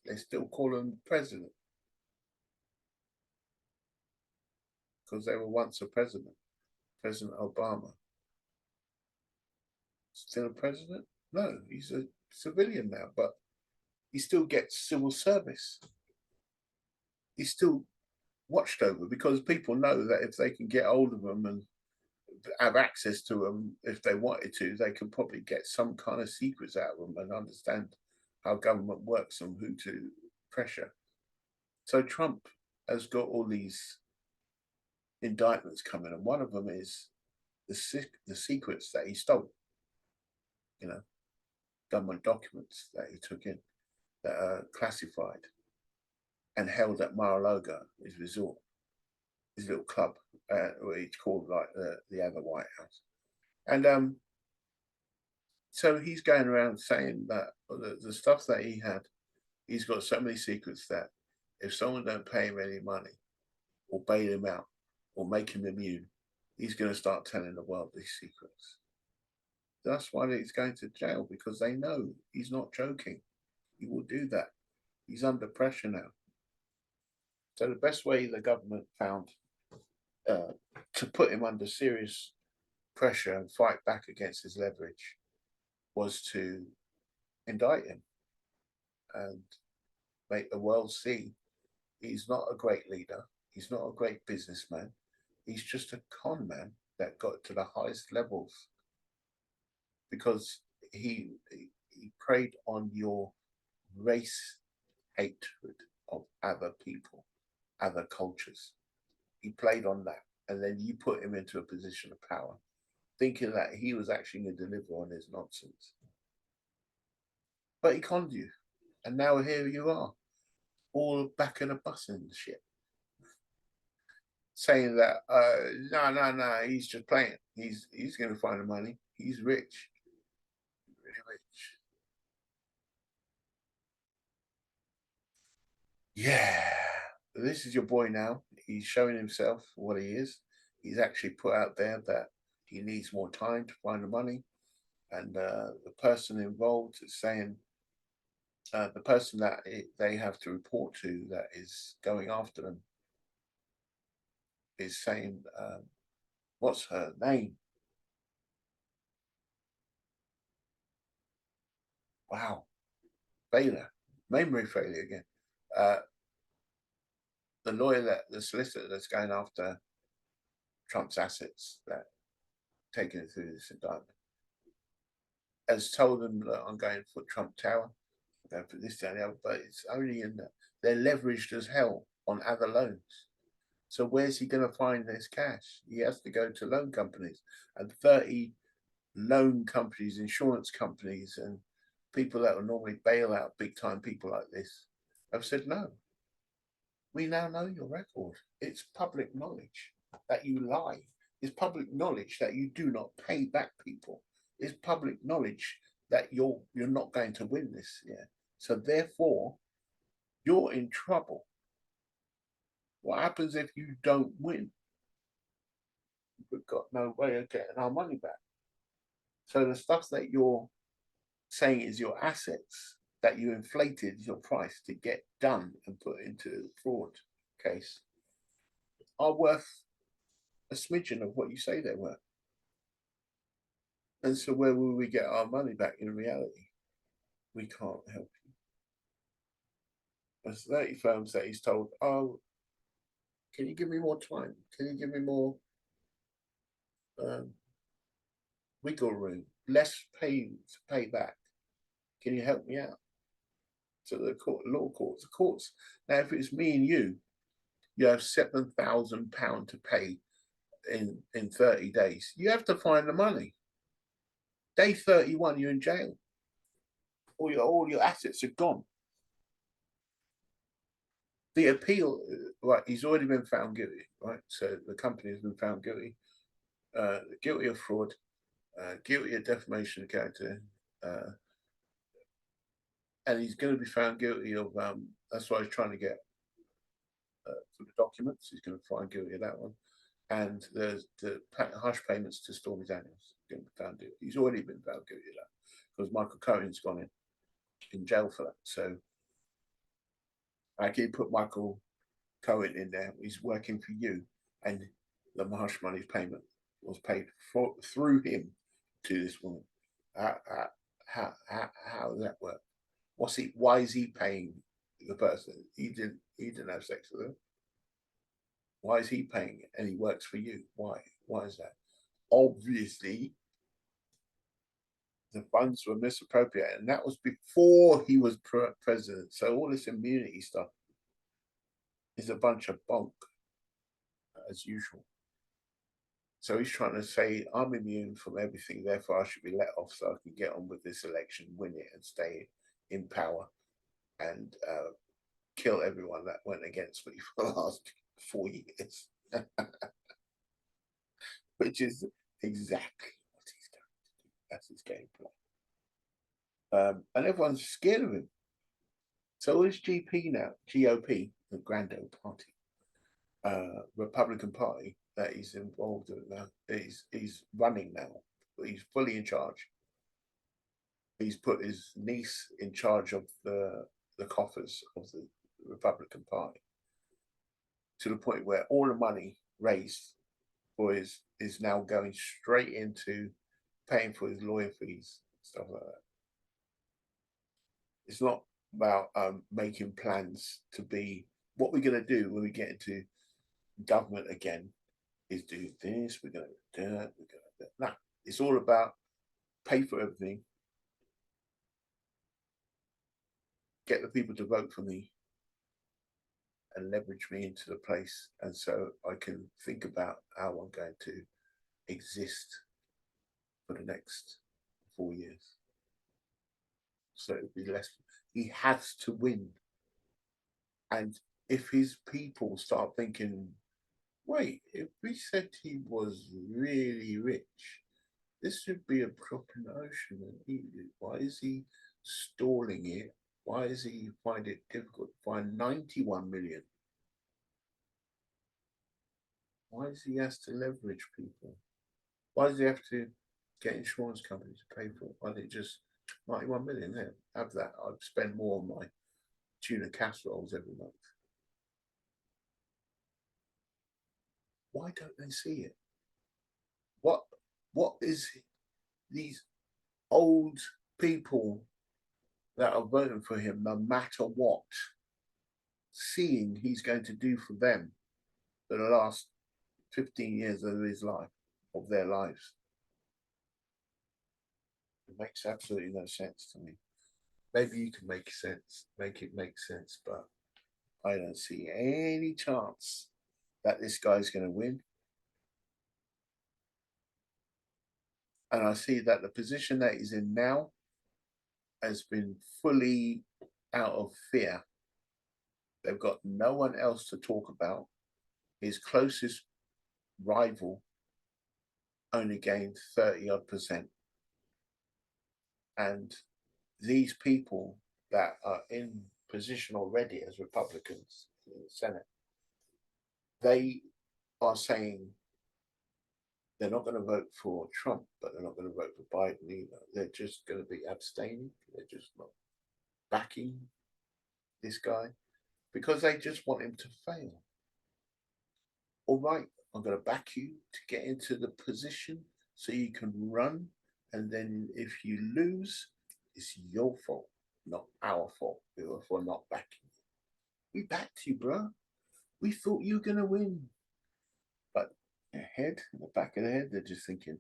they still call him president because they were once a president. President Obama. Still a president? No, he's a civilian now, but he still gets civil service. He's still watched over because people know that if they can get hold of them and have access to them, if they wanted to, they could probably get some kind of secrets out of them and understand how government works and who to pressure. So Trump has got all these indictments coming, and one of them is the secrets that he stole. You know, government documents that he took in that are classified and held at Mar-a-Lago, his resort, his little club, it's called like the other White House. And so he's going around saying that the stuff that he had, he's got so many secrets that if someone don't pay him any money or bail him out or make him immune, he's going to start telling the world these secrets. That's why he's going to jail, because they know he's not joking. He will do that. He's under pressure now. So the best way the government found to put him under serious pressure and fight back against his leverage was to indict him and make the world see he's not a great leader. He's not a great businessman. He's just a con man that got to the highest levels because he preyed on your race hatred of other people, other cultures. He played on that, and then you put him into a position of power, thinking that he was actually going to deliver on his nonsense. But he conned you, and now here you are, all back in a bus and shit, saying that no, he's just playing. He's going to find the money. He's rich, really rich. Yeah, this is your boy now. He's showing himself what he is. He's actually put out there that he needs more time to find the money, and the person involved is saying the person that they have to report to that is going after them is saying, what's her name? Wow, failure, memory failure again. The lawyer, the solicitor that's going after Trump's assets that taken it through this indictment, has told them that I'm going for Trump Tower, I'm going for this, that, and the other, but it's only in that they're leveraged as hell on other loans. So where's he going to find this cash? He has to go to loan companies, and 30 loan companies, insurance companies, and people that would normally bail out big time people like this have said no. We now know your record. It's public knowledge that you lie. It's public knowledge that you do not pay back people. It's public knowledge that you're not going to win this. Yeah. So therefore, you're in trouble. What happens if you don't win? We've got no way of getting our money back. So the stuff that you're saying is your assets that you inflated your price to get done and put into the fraud case are worth a smidgen of what you say they're worth. And so where will we get our money back in reality? We can't help you. There's 30 firms that he's told, oh, can you give me more time? Can you give me more wiggle room? Less pay to pay back. Can you help me out? So the law courts. Now, if it's me and you have £7,000 to pay in 30 days. You have to find the money. Day 31, you're in jail. All your assets are gone. The appeal, right? He's already been found guilty, right? So the company has been found guilty, guilty of fraud, guilty of defamation of character, and he's going to be found guilty of. That's why he's trying to get for the documents. He's going to find guilty of that one, and there's the hush payments to Stormy Daniels. Going to be found guilty. He's already been found guilty of that because Michael Cohen's gone in jail for that. So I can put Michael Cohen in there. He's working for you, and the hush money payment was paid through him to this woman. How does that work? Why is he paying the person? He didn't have sex with her. Why is he paying it? And he works for you. Why is that? Obviously the funds were misappropriated, and that was before he was president. So all this immunity stuff is a bunch of bunk, as usual. So he's trying to say, I'm immune from everything, therefore I should be let off so I can get on with this election, win it, and stay in power, and kill everyone that went against me for the last 4 years. Which is exactly what he's going to do. That's his game plan. And everyone's scared of him. So his GP now, GOP, the Grand Old Party, Republican Party that he's involved in now, he's running now. He's fully in charge. He's put his niece in charge of the coffers of the Republican Party, to the point where all the money raised for is now going straight into paying for his lawyer fees, stuff like that. It's not about making plans to be what we're going to do when we get into government again is do this, we're going to do that, we're going to do that. No, it's all about pay for everything, get the people to vote for me, and leverage me into the place. And so I can think about how I'm going to exist for the next 4 years. So it'll be less. He has to win. And if his people start thinking, wait, if we said he was really rich, this should be a drop in the ocean. Why is he stalling it? Why does he find it difficult to find 91 million? Why does he have to leverage people? Why does he have to get insurance companies to pay for it? Why don't they just 91 million there? Have that. I'd spend more on my tuna casseroles every month. Why don't they see it? What is these old people that are voting for him, no matter what, seeing he's going to do for them for the last 15 years of his life, of their lives? It makes absolutely no sense to me. Maybe you can make it make sense, but I don't see any chance that this guy's going to win. And I see that the position that he's in now has been fully out of fear. They've got no one else to talk about. His closest rival only gained 30-odd%. And these people that are in position already as Republicans in the Senate, they are saying they're not going to vote for Trump, but they're not going to vote for Biden either. They're just going to be abstaining. They're just not backing this guy because they just want him to fail. All right, I'm going to back you to get into the position so you can run. And then if you lose, it's your fault, not our fault for not backing you. We backed you, bro. We thought you were going to win. But their head, in the back of their head, they're just thinking,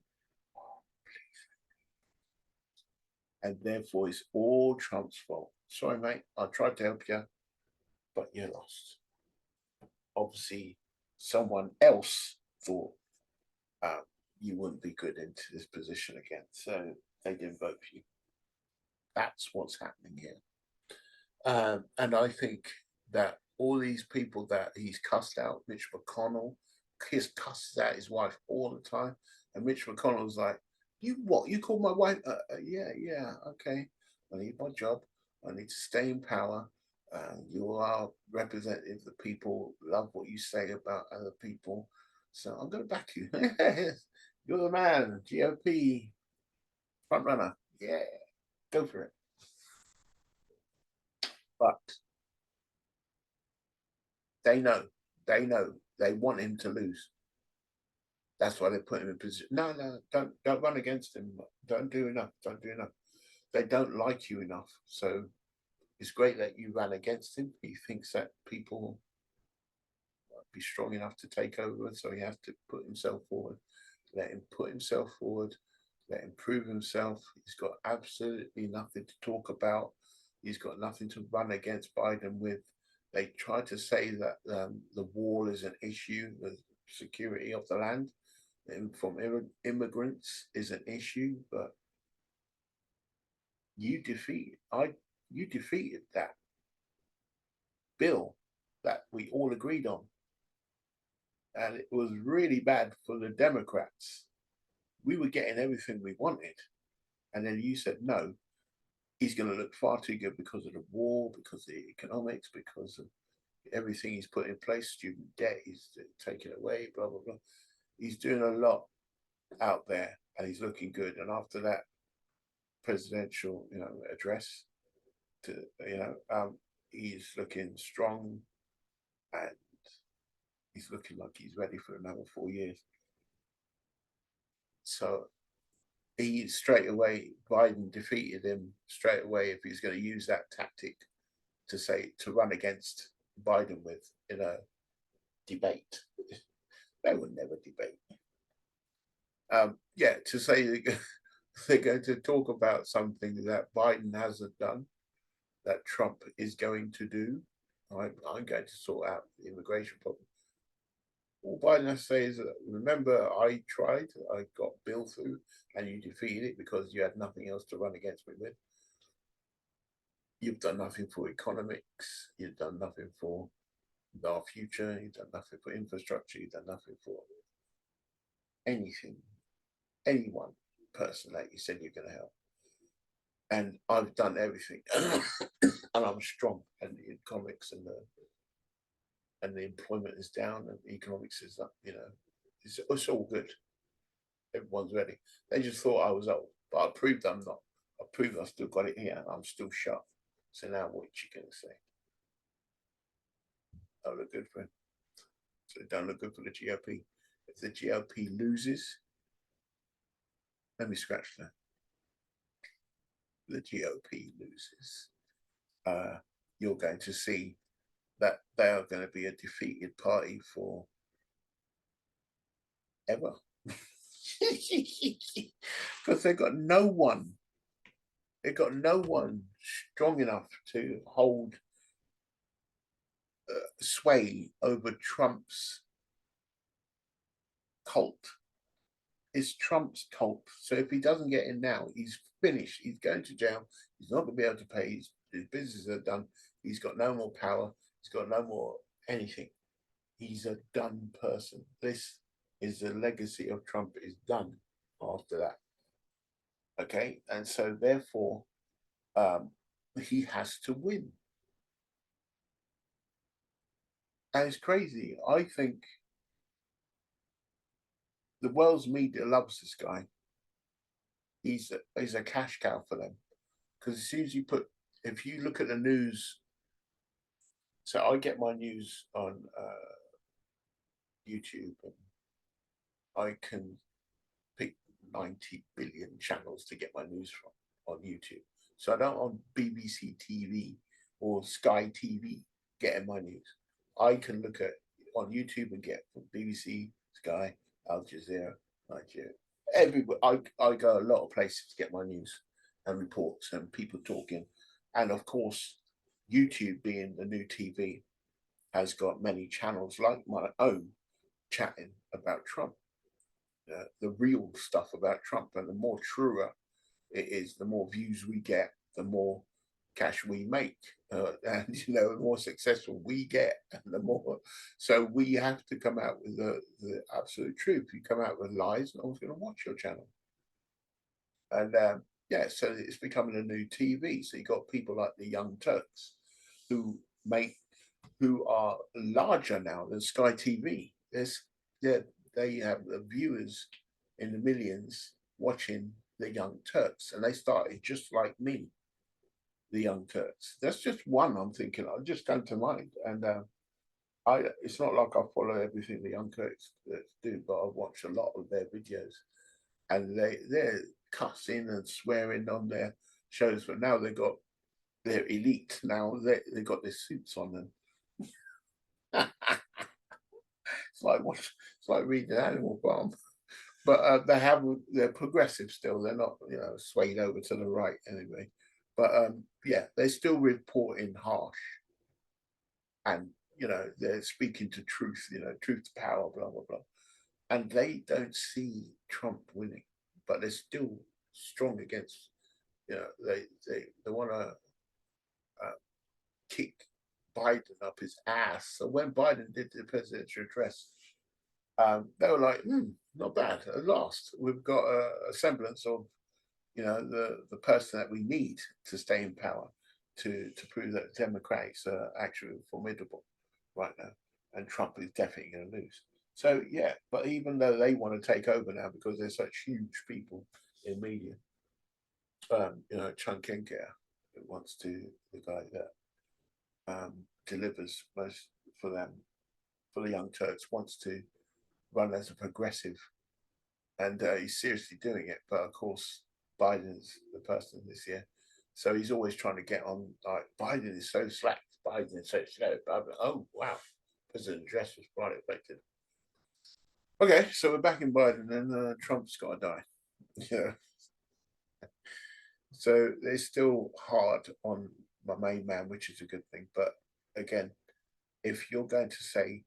oh, please. And therefore, it's all Trump's fault. Sorry, mate, I tried to help you, but you lost. Obviously, someone else thought you wouldn't be good into this position again, so they didn't vote for you. That's what's happening here. And I think that all these people that he's cussed out, Mitch McConnell, cusses out his wife all the time, and Mitch McConnell's like, "You what? You called my wife? Yeah, okay. I need my job. I need to stay in power. You are representative. The people love what you say about other people, so I'm going to back you. You're the man, GOP front runner. Yeah, go for it." But they know, they want him to lose. That's why they put him in position. No, don't run against him. Don't do enough. They don't like you enough. So it's great that you ran against him. He thinks that people won't be strong enough to take over, so he has to put himself forward. Let him put himself forward. Let him prove himself. He's got absolutely nothing to talk about. He's got nothing to run against Biden with. They try to say that the wall is an issue, the security of the land from immigrants is an issue, but you defeated that bill that we all agreed on, and it was really bad for the Democrats. We were getting everything we wanted, and then you said no. He's going to look far too good because of the war, because of the economics, because of everything he's put in place. Student debt, he's taken away, blah blah blah. He's doing a lot out there, and he's looking good. And after that presidential, address, to he's looking strong, and he's looking like he's ready for another 4 years. So he straight away, Biden defeated him straight away if he's going to use that tactic to run against Biden with in a debate. They would never debate. To say they're going to talk about something that Biden hasn't done, that Trump is going to do. I'm going to sort out the immigration problem. All Biden has to say is, remember, I tried, I got Bill through, and you defeated it because you had nothing else to run against me with. You've done nothing for economics. You've done nothing for our future. You've done nothing for infrastructure. You've done nothing for anything, anyone person that you said you're going to help. And I've done everything, and I'm strong. And the economics and the employment is down, and the economics is up. You know, it's all good. Everyone's ready. They just thought I was old, but I proved I'm not. I proved I still got it here, and I'm still sharp. So now what you going to say? Don't look good for him. So it don't look good for the GOP. If the GOP loses, let me scratch that. The GOP loses, you're going to see that they are going to be a defeated party for ever. Because they've got no one. They've got no one strong enough to hold sway over Trump's cult. It's Trump's cult. So if he doesn't get in now, he's finished. He's going to jail. He's not going to be able to pay. His businesses are done. He's got no more power. He's got no more anything. He's a done person. This is the legacy of Trump is done after that. Okay, and so therefore, he has to win. And it's crazy. I think the world's media loves this guy. He's a cash cow for them, because as soon as you put, if you look at the news, so I get my news on YouTube, and I can pick 90 billion channels to get my news from on YouTube. So I don't on BBC TV or Sky TV getting my news. I can look at on YouTube and get from BBC, Sky, Al Jazeera, Nigeria. Everywhere. I go a lot of places to get my news and reports and people talking. And of course, YouTube being the new TV has got many channels like my own chatting about Trump. The real stuff about Trump, and the more truer it is, the more views we get, the more cash we make, and the more successful we get, and the more. So we have to come out with the absolute truth. You come out with lies, no one's going to watch your channel. And yeah, so it's becoming a new TV. So you got people like the Young Turks who are larger now than Sky TV. They have the viewers in the millions watching the Young Turks, and they started just like me, the Young Turks. That's just one I'm thinking of, just come to mind. And it's not like I follow everything the Young Turks do, but I watch a lot of their videos, and they're cussing and swearing on their shows, but now they're elite. Now they got their suits on them. It's like reading Animal Farm. But they're progressive still. They're not, swayed over to the right anyway. But yeah, they're still reporting harsh, and they're speaking to truth. Truth to power, blah blah blah. And they don't see Trump winning, but they're still strong against. They want to kick Biden up his ass. So when Biden did the presidential address, they were like, not bad. At last, we've got a semblance of, the person that we need to stay in power to prove that Democrats are actually formidable right now, and Trump is definitely going to lose. So yeah, but even though they want to take over now because they're such huge people in media, Chunkenka wants to, the guy that delivers most for them, for the Young Turks, wants to run as a progressive, and he's seriously doing it. But of course, Biden's the person this year, so he's always trying to get on. Like, Biden is so slack. Biden is so slow. Oh wow, President address was quite effective. Okay, so we're back in Biden, and Trump's got to die. Yeah, So it's still hard on my main man, which is a good thing. But again, if you're going to say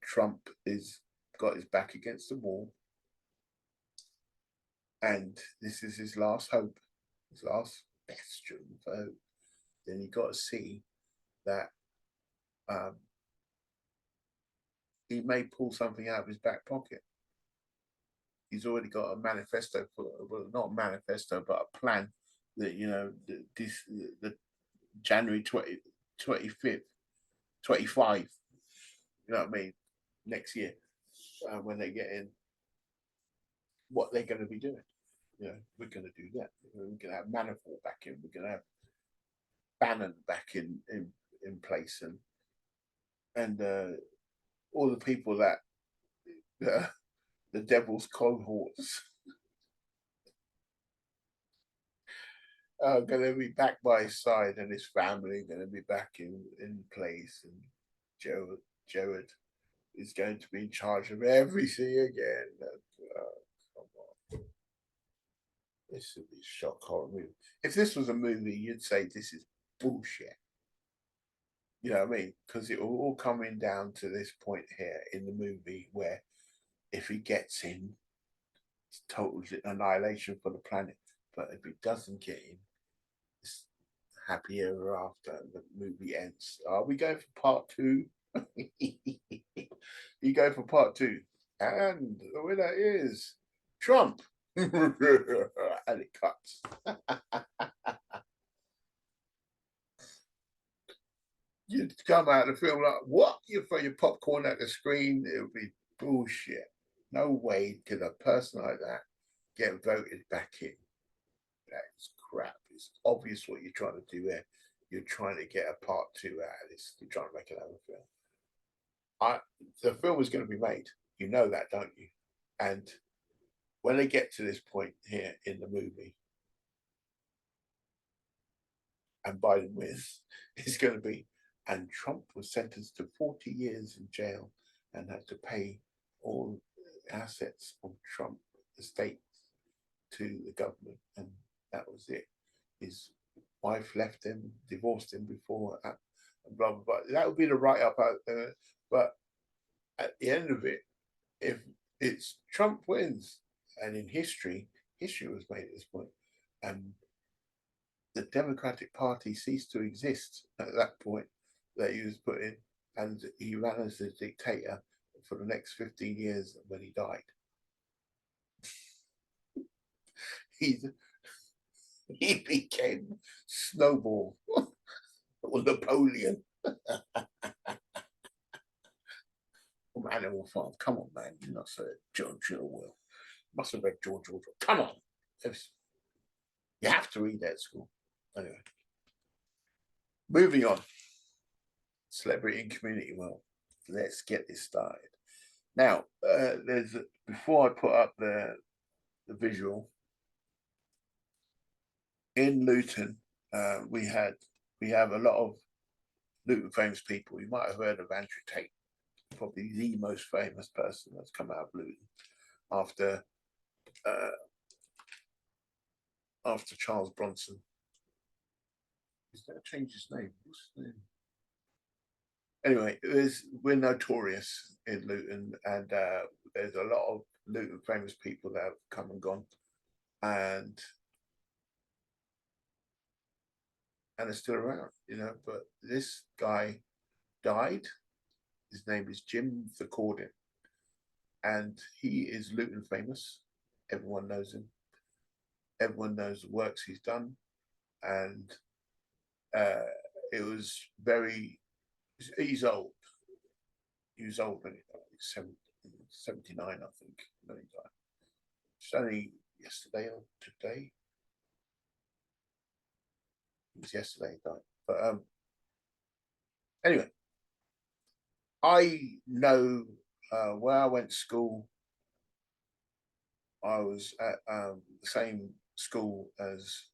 Trump is got his back against the wall and this is his last hope, his last bastion of hope, then you got to see that he may pull something out of his back pocket. He's already got a manifesto for, well, not a manifesto, but a plan that, you know, the January 25th, 25, you know what I mean, next year, when they get in, what they're going to be doing. You know, we're going to do that. We're going to have Manafort back in. We're going to have Bannon back in place, and all the people that the devil's cohorts are going to be back by his side, and his family going to be back in place, and Jared is going to be in charge of everything again. Come on. This would be a shock horror movie. If this was a movie, you'd say this is bullshit. You know what I mean? Because it will all coming down to this point here in the movie where if he gets in, it's total annihilation for the planet. But if he doesn't get in, it's happy ever after. The movie ends. Are we going for part two? You go for part two. And the winner is Trump. And it cuts. You'd come out of the film like, what? You throw your popcorn at the screen, it would be bullshit. No way could a person like that get voted back in. That's crap. It's obvious what you're trying to do there. You're trying to get a part two out of this. You're trying to make another film. The film is going to be made. You know that, don't you? And when they get to this point here in the movie, and Biden wins, it's going to be, and Trump was sentenced to 40 years in jail and had to pay all assets of Trump estate to the government, and that was it. His wife left him, divorced him before, and blah blah blah. That would be the write up out there. But at the end of it, if it's Trump wins, and in history was made at this point, and the Democratic Party ceased to exist at that point that he was put in, and he ran as a dictator for the next 15 years when he died. He became Snowball or Napoleon from Animal Farm. Come on, man, you're not so George Orwell. Must have read George Orwell. Come on, you have to read that at school. Anyway, moving on. Celebrity and community world. Let's get this started. Now, before I put up the visual in Luton, we have a lot of Luton famous people. You might have heard of Andrew Tate, probably the most famous person that's come out of Luton after Charles Bronson. Is that changed his name? What's his name? Anyway, we're notorious in Luton, and there's a lot of Luton famous people that have come and gone, and are still around, you know. But this guy died. His name is Jim Thakoordin, and he is Luton famous. Everyone knows him. Everyone knows the works he's done, and it was very. He's old. He was old when he died. 79, I think, when he died. It's only yesterday or today. It was yesterday he died. But anyway, I know where I went to school. I was at the same school as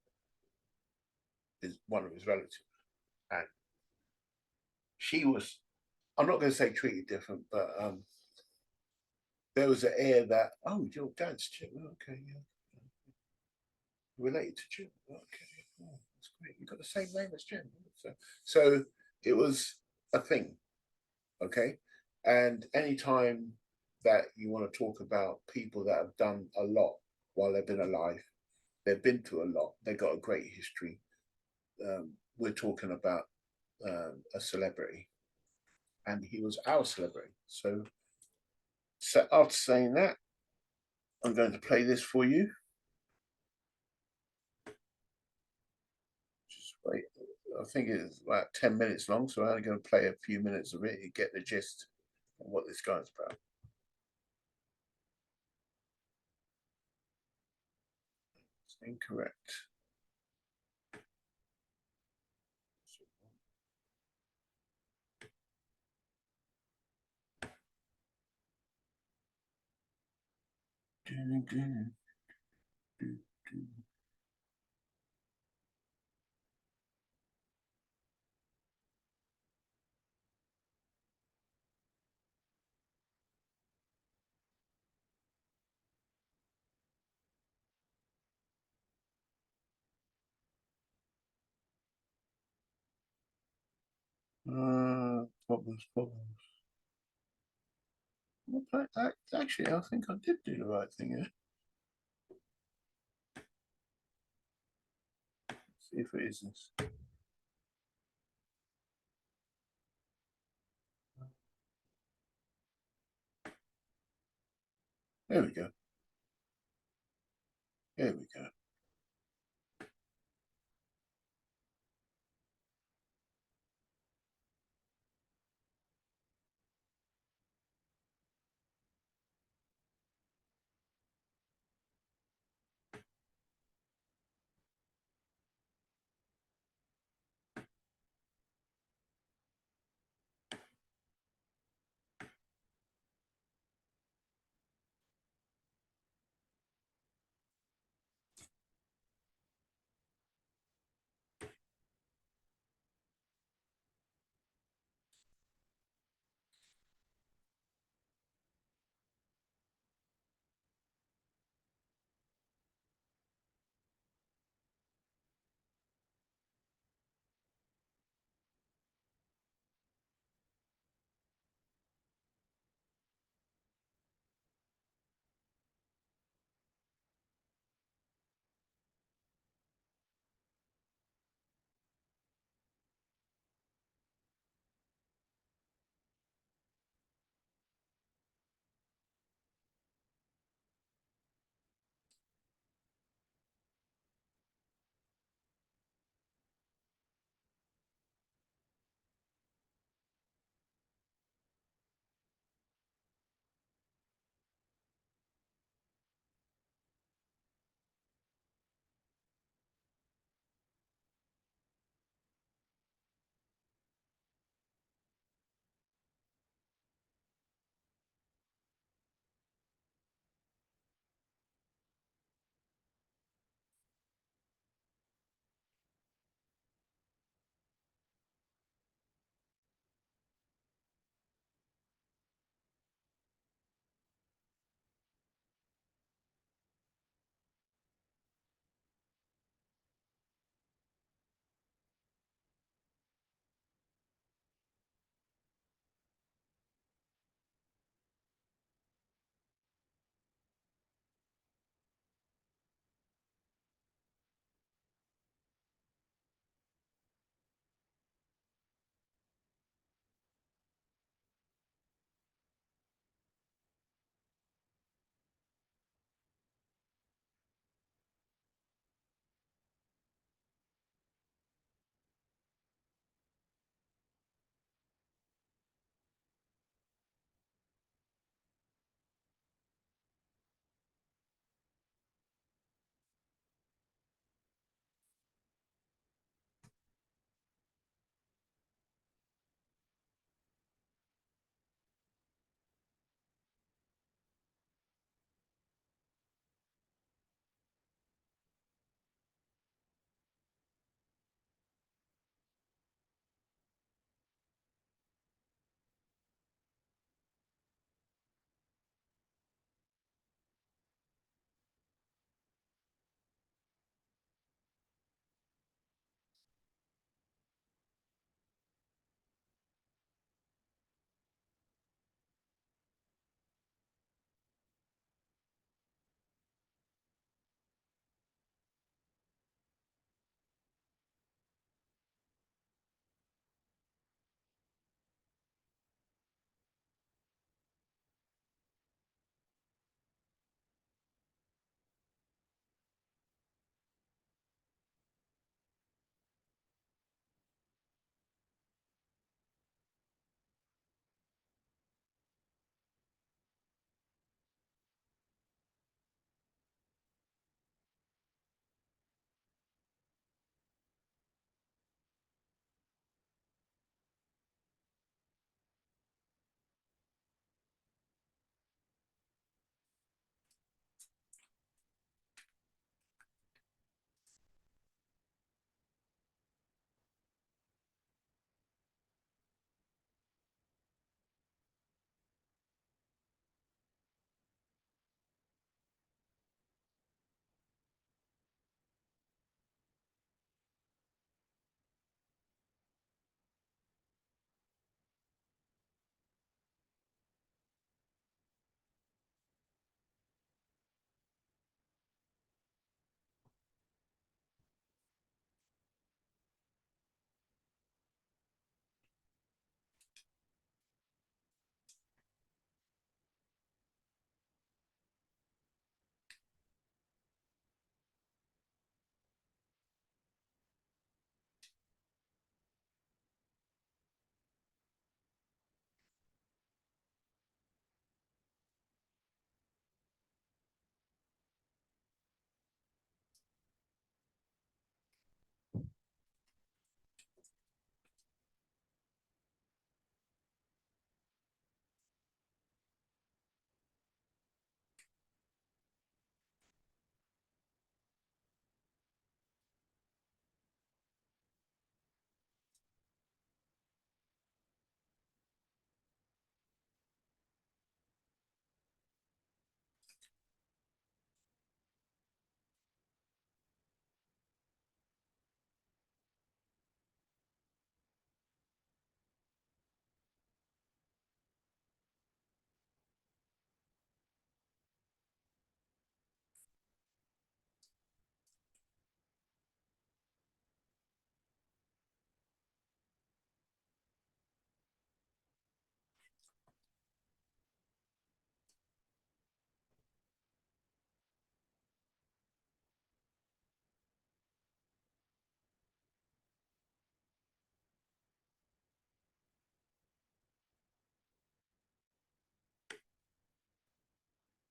one of his relatives, and she was, I'm not going to say treated different, but there was an air that, oh, your dad's Jim, okay, yeah, related to Jim, okay. same name as Jim. So it was a thing, okay? And anytime that you want to talk about people that have done a lot while they've been alive, they've been through a lot, they've got a great history. We're talking about a celebrity, and he was our celebrity. So after saying that, I'm going to play this for you. Just wait. I think it's about 10 minutes long, so I'm only going to play a few minutes of it to get the gist of what this guy's about. It's incorrect. Problems. Actually, I think I did do the right thing here. Let's see if it is this. There we go. There we go.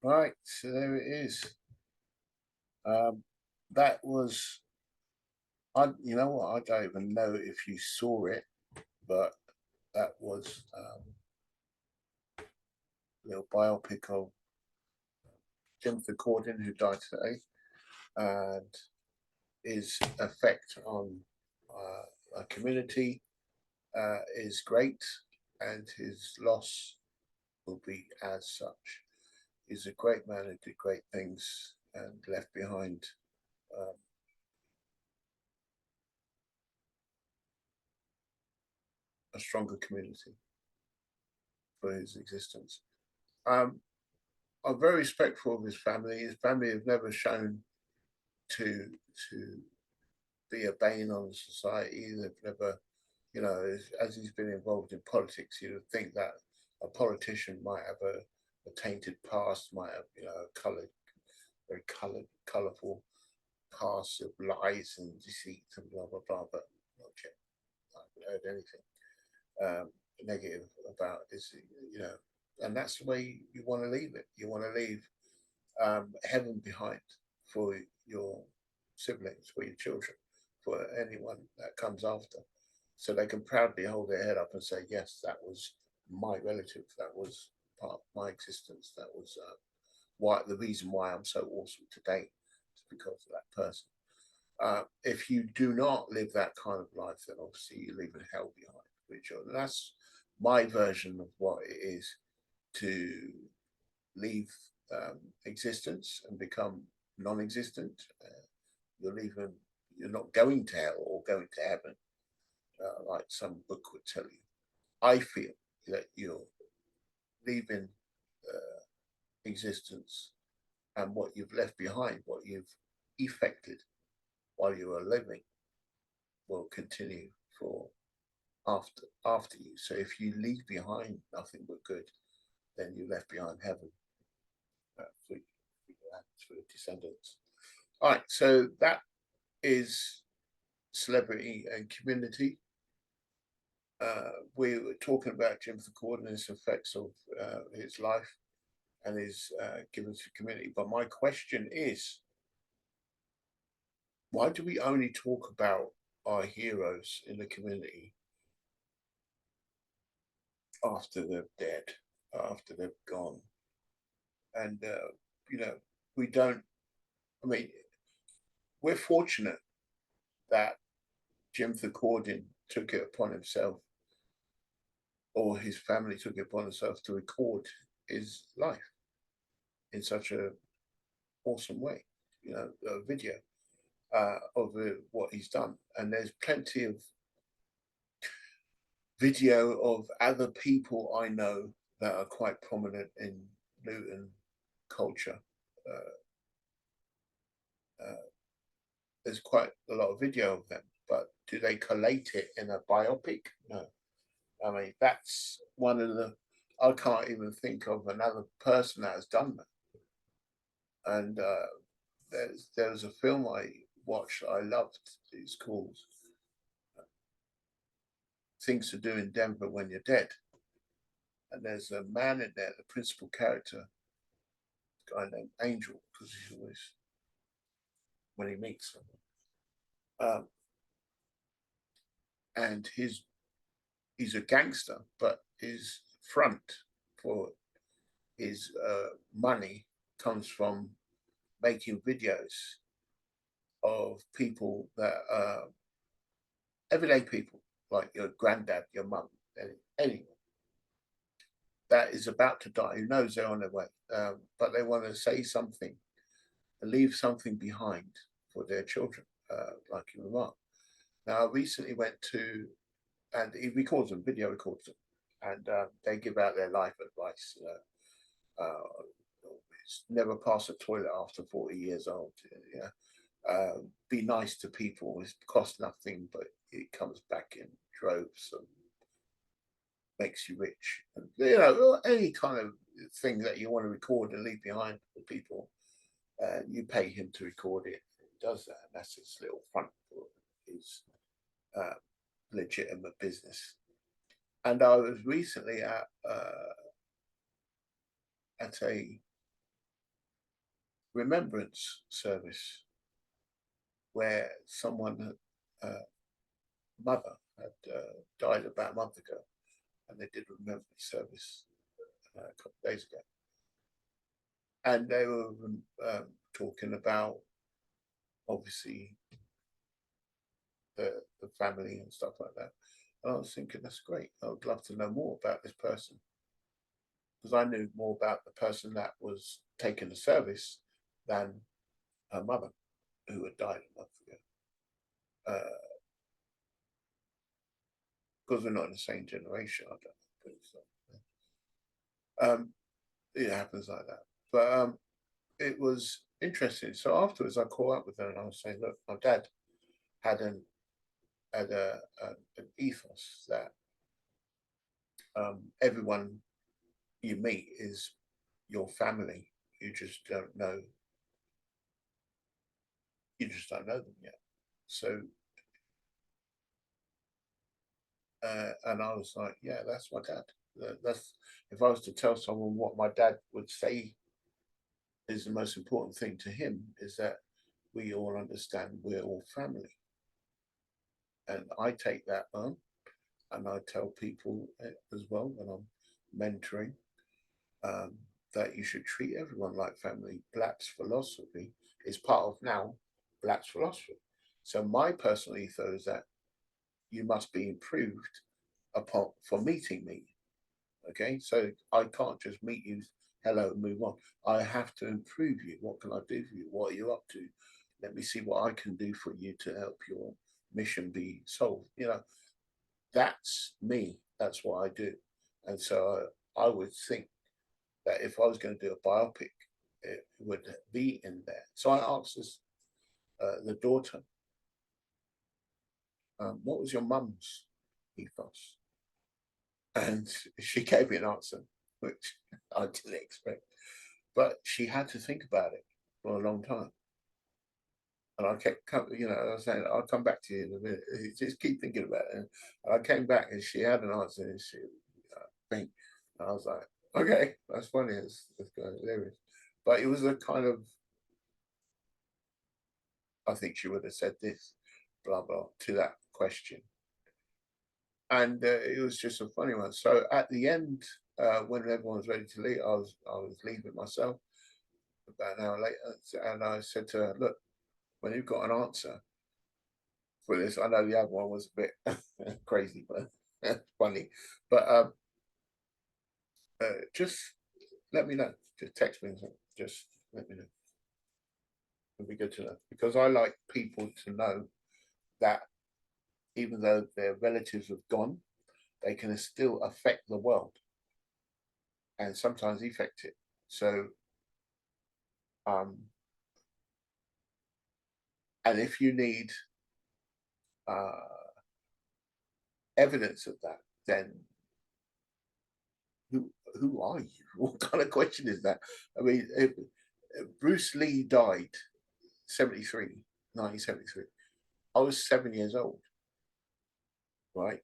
Right, so there it is. That was, you know what, I don't even know if you saw it, but that was a little biopic of Jim Thakoordin, who died today, and his effect on a community is great, and his loss will be as such. He's a great man who did great things and left behind um, a stronger community for his existence. Um, I'm very respectful of his family. His family have never shown to to be a bane on society. They've never, you know, as he's been involved in politics, you would think that a politician might have a tainted past, might have, you know, very colourful past of lies and deceit and blah blah blah. But not yet. I haven't heard anything negative about this, you know, and that's the way you want to leave it. You want to leave heaven behind for your siblings, for your children, for anyone that comes after, so they can proudly hold their head up and say, yes, that was my relative, that was part of my existence, that was why the reason why I'm so awesome today is because of that person. If you do not live that kind of life, then obviously you leave a hell behind. Which that's my version of what it is to leave existence and become non-existent. You're leaving. You're not going to hell or going to heaven, like some book would tell you. I feel that you're leaving existence and what you've left behind, what you've effected while you are living, will continue for after you. So if you leave behind nothing but good, then you left behind heaven for your descendants. All right, so that is celebrity and community. We were talking about Jim Thakoordin and his effects of his life and his giving to community. But my question is, why do we only talk about our heroes in the community after they're dead, after they've gone? And, you know, we don't, I mean, we're fortunate that Jim Thakoordin took it upon himself, or his family took it upon themselves, to record his life in such a awesome way, you know, a video of what he's done. And there's plenty of video of other people I know that are quite prominent in Luton culture. There's quite a lot of video of them, but do they collate it in a biopic? No. I mean, that's one of the, I can't even think of another person that has done that. And there's a film I watched I loved. It's called Things to Do in Denver When You're Dead. And there's a man in there, the principal character, a guy named Angel, because he's always, when he meets someone, and he's a gangster, but his front for his money comes from making videos of people that are everyday people, like your granddad, your mum, anyone that is about to die, who knows they're on their way, but they want to say something, leave something behind for their children, like your mum. Now, I recently went to, and he records them, video records them, and they give out their life advice. Never pass a toilet after 40 years old. Yeah. Be nice to people. It costs nothing, but it comes back in droves and makes you rich. And, you know, any kind of thing that you want to record and leave behind for people, you pay him to record it. He does that, and that's his little front for his legitimate business. And I was recently at a remembrance service where someone, mother, had died about a month ago, and they did a remembrance service a couple of days ago, and they were talking about obviously the family and stuff like that. And I was thinking, that's great. I would love to know more about this person, because I knew more about the person that was taking the service than her mother, who had died a month ago. Because we're not in the same generation, I don't think so. It happens like that. But it was interesting. So afterwards, I caught up with her and I was saying, look, my dad had an ethos that everyone you meet is your family. You just don't know. You just don't know them yet. So, and I was like, yeah, that's my dad. That's, if I was to tell someone what my dad would say is the most important thing to him, is that we all understand we're all family. And I take that on, and I tell people as well when I'm mentoring, that you should treat everyone like family. BLAPPS philosophy is part of now BLAPPS philosophy. So my personal ethos is that you must be improved upon for meeting me. Okay, so I can't just meet you, hello, and move on. I have to improve you. What can I do for you? What are you up to? Let me see what I can do for you to help your mission be solved. You know, that's me. That's what I do. And so I would think that if I was going to do a biopic, it would be in there. So I asked this, the daughter, what was your mum's ethos? And she gave me an answer, which I didn't expect. But she had to think about it for a long time. And I kept, you know, I was saying, I'll come back to you in a minute. Just keep thinking about it. And I came back and she had an answer and she, think. And I was like, okay, that's funny. It's kind of hilarious. But it was a kind of, I think she would have said this, blah, blah, to that question. And it was just a funny one. So at the end, when everyone was ready to leave, I was leaving myself about an hour later, and I said to her, look, when you've got an answer for this, I know the other one was a bit crazy, but funny, but just let me know. Just text me, just let me know. It'd be good to know, because I like people to know that even though their relatives have gone, they can still affect the world and sometimes affect it. So, and if you need evidence of that, then who are you? What kind of question is that? I mean, if Bruce Lee died 1973. I was 7 years old, right?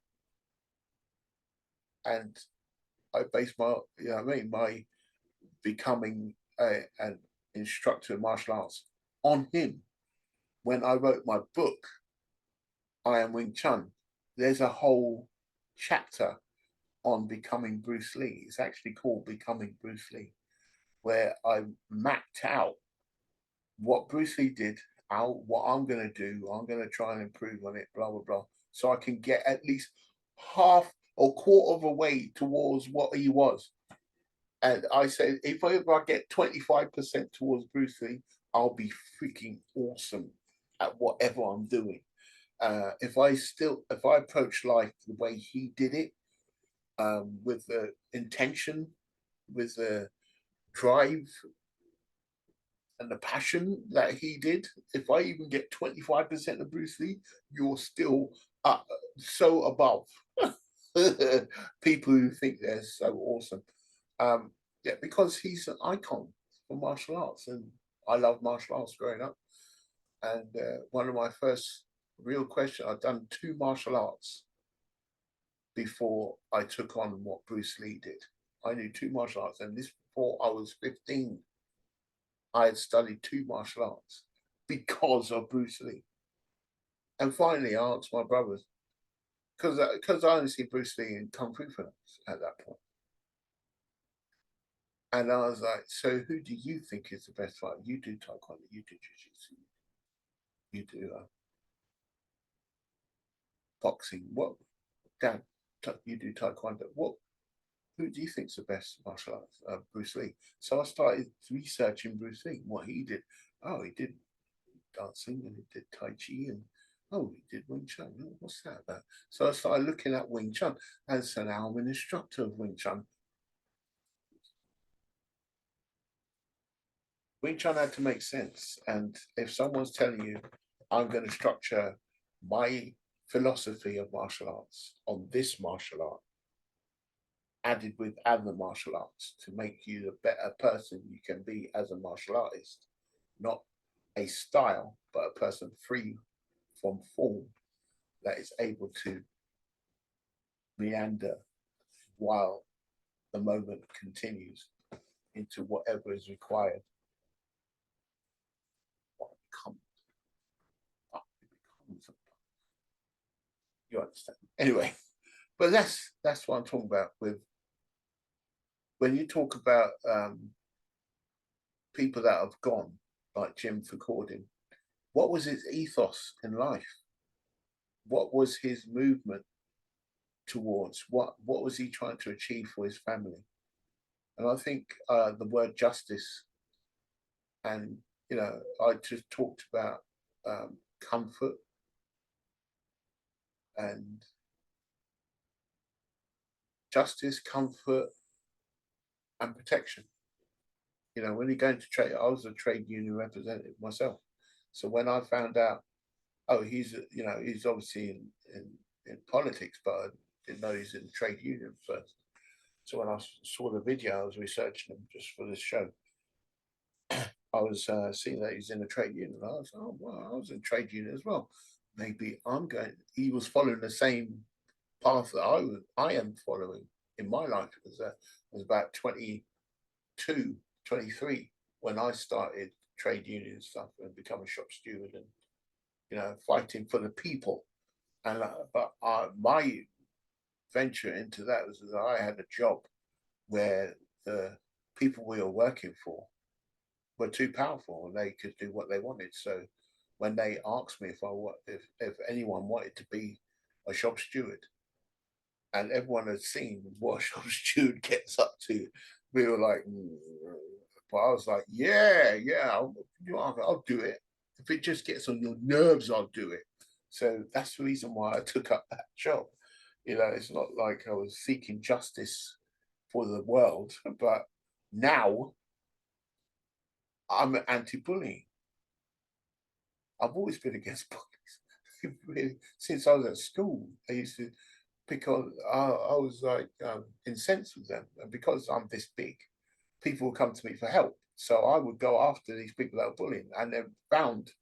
And I based my, you know what I mean, my becoming an instructor in martial arts on him. When I wrote my book, I Am Wing Chun, there's a whole chapter on becoming Bruce Lee. It's actually called Becoming Bruce Lee, where I mapped out what Bruce Lee did, how, what I'm going to do. I'm going to try and improve on it, blah, blah, blah. So I can get at least half or quarter of a way towards what he was. And I said, if I get 25% towards Bruce Lee, I'll be freaking awesome at whatever I'm doing. If I approach life the way he did it, with the intention, with the drive and the passion that he did, if I even get 25% of Bruce Lee, you're still so above people who think they're so awesome. Yeah, because he's an icon for martial arts, and I love martial arts growing up. And one of my first real questions, I'd done 2 martial arts before I took on what Bruce Lee did. I knew 2 martial arts, and this before I was 15. I had studied 2 martial arts because of Bruce Lee. And finally, I asked my brothers, because I only see Bruce Lee in Kung Fu films at that point. And I was like, so who do you think is the best fighter? You do Taekwondo, you do Jiu-Jitsu, you do boxing. What, Dad, you do Taekwondo. What, who do you think's the best martial arts? Bruce Lee. So I started researching Bruce Lee, what he did. Oh, he did dancing and he did Tai Chi and oh, he did Wing Chun. Oh, what's that about? So I started looking at Wing Chun, and so now I'm an instructor of Wing Chun. Wing Chun had to make sense. And if someone's telling you, I'm going to structure my philosophy of martial arts on this martial art, added with other martial arts to make you the better person you can be as a martial artist, not a style, but a person free from form that is able to meander while the moment continues into whatever is required. You understand? Anyway, but that's what I'm talking about with when you talk about people that have gone, like Jim Thakoordin. What was his ethos in life? What was his movement towards? What was he trying to achieve for his family? And I think the word justice, and you know, I just talked about comfort and justice, comfort, and protection. You know, when you go into trade, I was a trade union representative myself. So when I found out, oh, he's you know, he's obviously in politics, but I didn't know he's in trade union first. So when I saw the video, I was researching him just for this show. I was seeing that he's in a trade union. I was, oh, well, I was in trade union as well. Maybe I'm going. He was following the same path that I am following in my life. I was about 22, 23 when I started trade union stuff and become a shop steward and, you know, fighting for the people. And but my venture into that was that I had a job where the people we were working for were too powerful and they could do what they wanted. So when they asked me if anyone wanted to be a shop steward, and everyone had seen what a shop steward gets up to, we were like, but I was like, yeah, I'll do it. If it just gets on your nerves, I'll do it. So that's the reason why I took up that job. You know, it's not like I was seeking justice for the world, but now I'm anti-bullying. I've always been against bullies. Really, since I was at school, I used to, because I was like incensed with them. And because I'm this big, people would come to me for help. So I would go after these people that were bullying and then found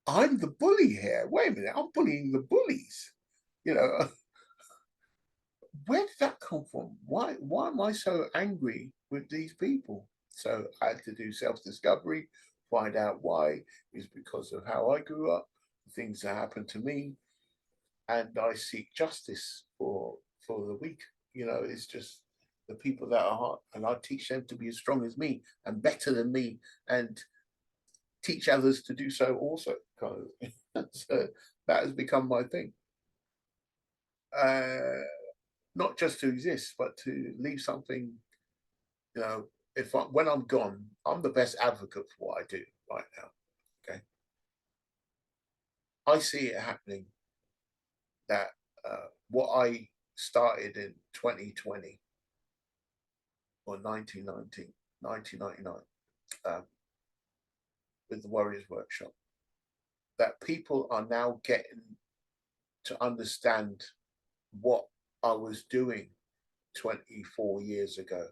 I'm the bully here. Wait a minute, I'm bullying the bullies. You know, where did that come from? Why am I so angry with these people? So I had to do self-discovery, find out why. It's because of how I grew up, things that happened to me, and I seek justice for the weak. You know, it's just the people that are hard, and I teach them to be as strong as me and better than me, and teach others to do so also. So that has become my thing. Not just to exist, but to leave something. You know, when I'm gone, I'm the best advocate for what I do right now. Okay, I see it happening that what I started in 2020 or 1999 with the Warriors Workshop, that people are now getting to understand what I was doing 24 years ago,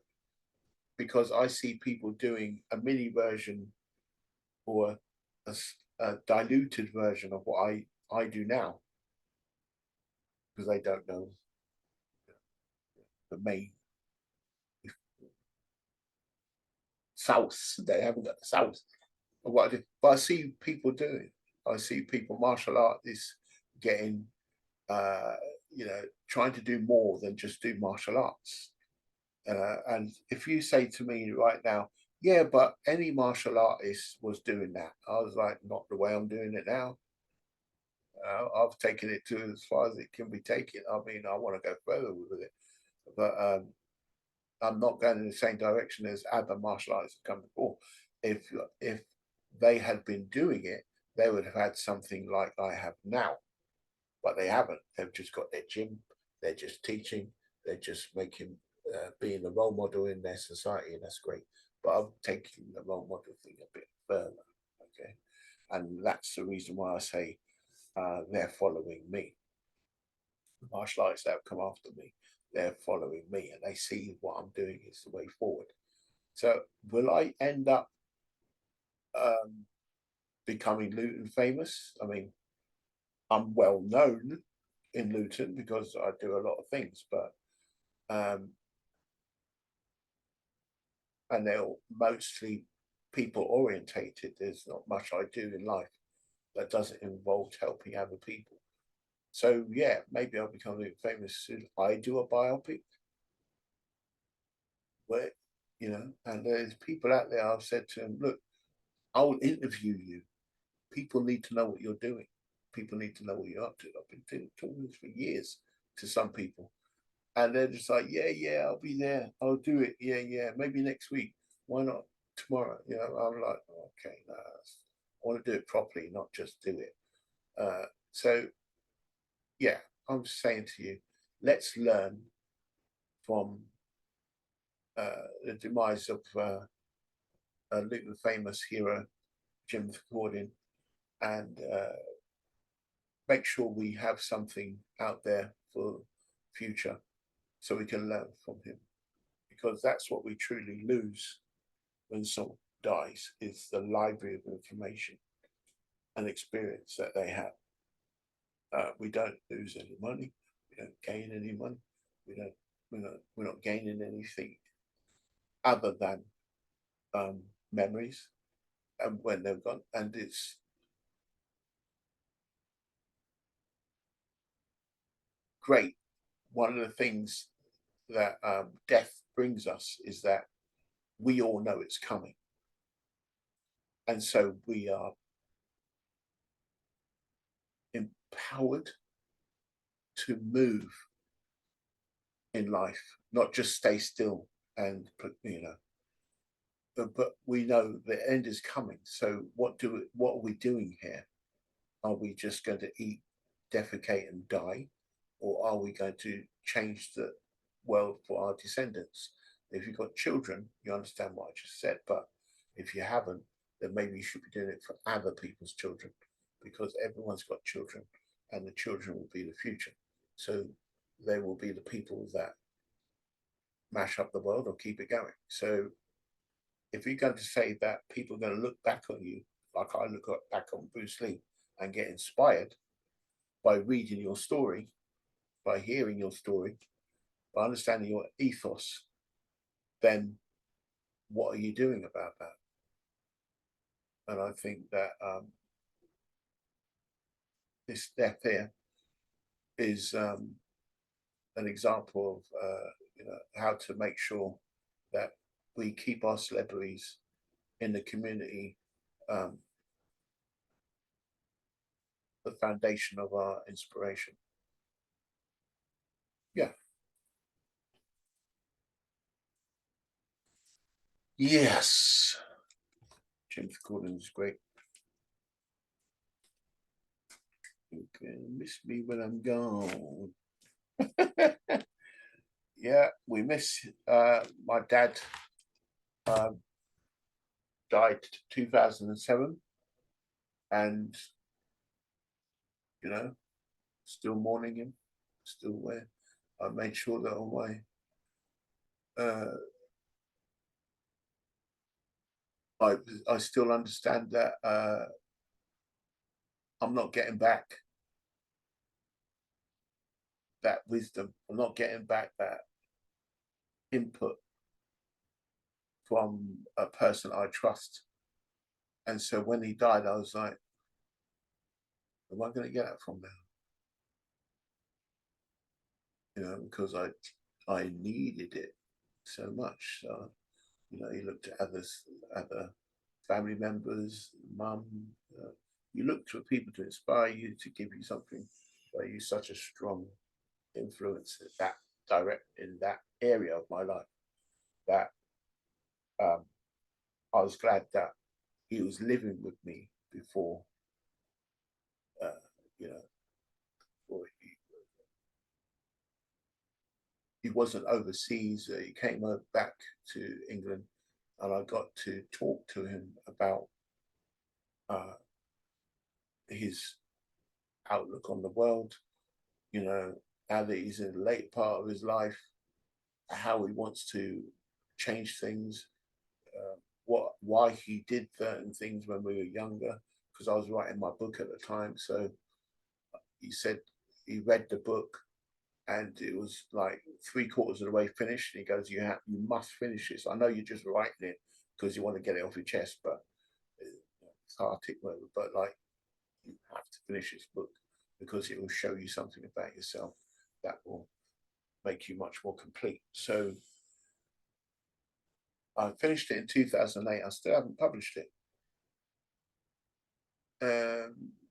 because I see people doing a mini version or a diluted version of what I do now, because they don't know the main. sauce. They haven't got the sauce. But I see people doing. I see people, martial artists, getting, trying to do more than just do martial arts. And if you say to me right now, yeah, but any martial artist was doing that, I was like, not the way I'm doing it now. I've taken it to as far as it can be taken. I mean, I want to go further with it, but I'm not going in the same direction as other martial artists have come before. If they had been doing it, they would have had something like I have now, but they haven't. They've just got their gym. They're just teaching. They're just making being a role model in their society, and that's great. But I'm taking the role model thing a bit further, okay? And that's the reason why I say they're following me. The martial artists that have come after me, they're following me, and they see what I'm doing is the way forward. So will I end up becoming Luton famous? I mean, I'm well known in Luton because I do a lot of things, but and they're mostly people orientated. There's not much I do in life that doesn't involve helping other people. So yeah, maybe I'll become famous soon. I do a biopic where, and there's people out there. I've said to them, look, I'll interview you. People need to know what you're doing. People need to know what you're up to. I've been talking this for years to some people, and they're just like, yeah, I'll be there. I'll do it. Yeah, maybe next week. Why not tomorrow? I'm like, okay, no, I want to do it properly, not just do it. So yeah, I'm just saying to you, let's learn from the demise of a Luton famous hero, Jim Thakoordin, and make sure we have something out there for future so we can learn from him, because that's what we truly lose when someone dies, is the library of information and experience that they have. We don't lose any money, we don't gain any money, we're not gaining anything other than memories and when they're gone. And it's great. One of the things that death brings us is that we all know it's coming. And so we are empowered to move in life, not just stay still and, but we know the end is coming. So what are we doing here? Are we just going to eat, defecate and die? Or are we going to change the world for our descendants? If you've got children, you understand what I just said. But if you haven't, then maybe you should be doing it for other people's children, because everyone's got children and the children will be the future. So they will be the people that mash up the world or keep it going. So if you're going to say that people are going to look back on you, like I look back on Bruce Lee and get inspired by reading your story, by hearing your story, by understanding your ethos, then what are you doing about that? And I think that this death here is an example of how to make sure that we keep our celebrities in the community the foundation of our inspiration. Yeah. Yes. Jim Thakoordin is great. You can miss me when I'm gone. Yeah, we miss my dad died 2007, and still mourning him, still where I made sure that on my I still understand that I'm not getting back that wisdom. I'm not getting back that input from a person I trust. And so when he died, I was like, am I going to get that from now? You know, because I needed it so much. So, you know, you looked at other family members, mum. You look for people to inspire you, to give you something. But you such a strong influence in that area of my life that I was glad that he was living with me before, you know, before he wasn't overseas. He came back to England, and I got to talk to him about uh, his outlook on the world. You know, now that he's in the late part of his life, how he wants to change things, why he did certain things when we were younger. Because I was writing my book at the time, so he said he read the book and it was like 3/4 of the way finished. And he goes, "You must finish this. I know you're just writing it because you want to get it off your chest, but it's cathartic, whatever. But like, you have to finish this book because it will show you something about yourself that will make you much more complete." So I finished it in 2008. I still haven't published it.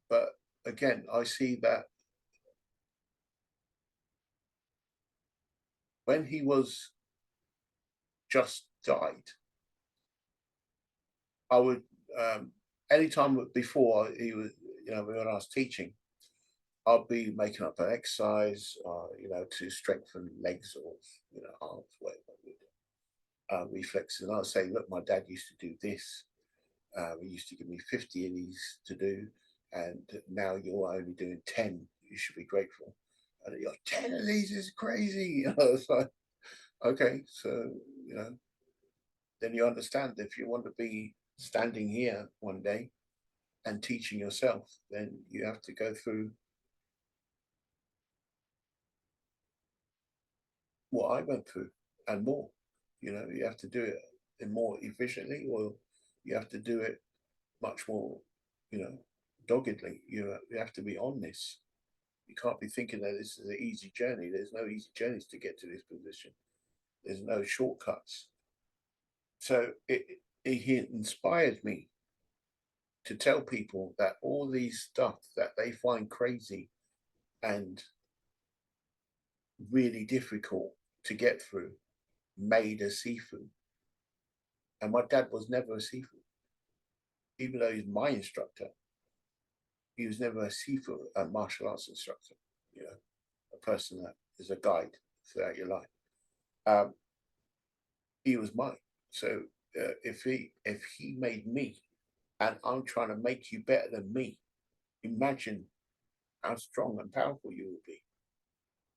But again, I see that when he was just died, I would anytime before he was, you know, when I was teaching, I'll be making up an exercise, you know, to strengthen legs or, you know, arms, whatever, reflexes. And I'll say, look, my dad used to do this. He used to give me 50 of these to do, and now you're only doing 10. You should be grateful. And you're 10 of these is crazy. You know, it's like, okay, so, you know, then you understand if you want to be standing here one day and teaching yourself, then you have to go through what I went through and more. You know, you have to do it more efficiently, or you have to do it much more, you know, doggedly. You have to be on this. You can't be thinking that this is an easy journey. There's no easy journeys to get to this position. There's no shortcuts. So it inspired me to tell people that all these stuff that they find crazy and really difficult to get through made a Sifu. And my dad was never a Sifu, even though he's my instructor. He was never a Sifu, a martial arts instructor. You know, a person that is a guide throughout your life. Um, he was mine. So if he made me, and I'm trying to make you better than me, imagine how strong and powerful you will be.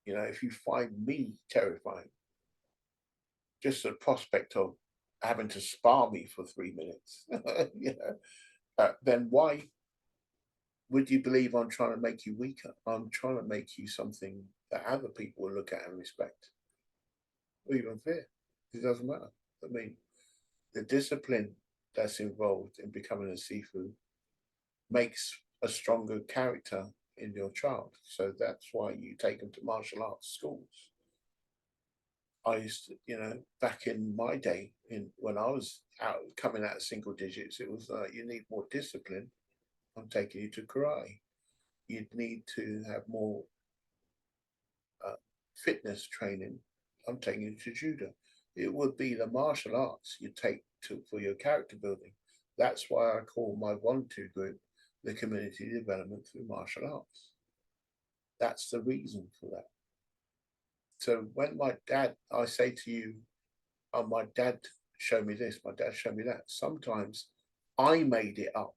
You know, if you find me terrifying, just the prospect of having to spar me for 3 minutes, you know, then why would you believe I'm trying to make you weaker? I'm trying to make you something that other people will look at and respect, or even fear. It doesn't matter. I mean, the discipline that's involved in becoming a Sifu makes a stronger character in your child. So that's why you take them to martial arts schools. I used to, you know, back in my day, when I was coming out of single digits, it was like, you need more discipline. I'm taking you to karate. You'd need to have more fitness training. I'm taking you to judo. It would be the martial arts you take for your character building. That's why I call my volunteer group the community development through martial arts. That's the reason for that. So when my dad, I say to you, oh, my dad showed me this, my dad showed me that. Sometimes I made it up.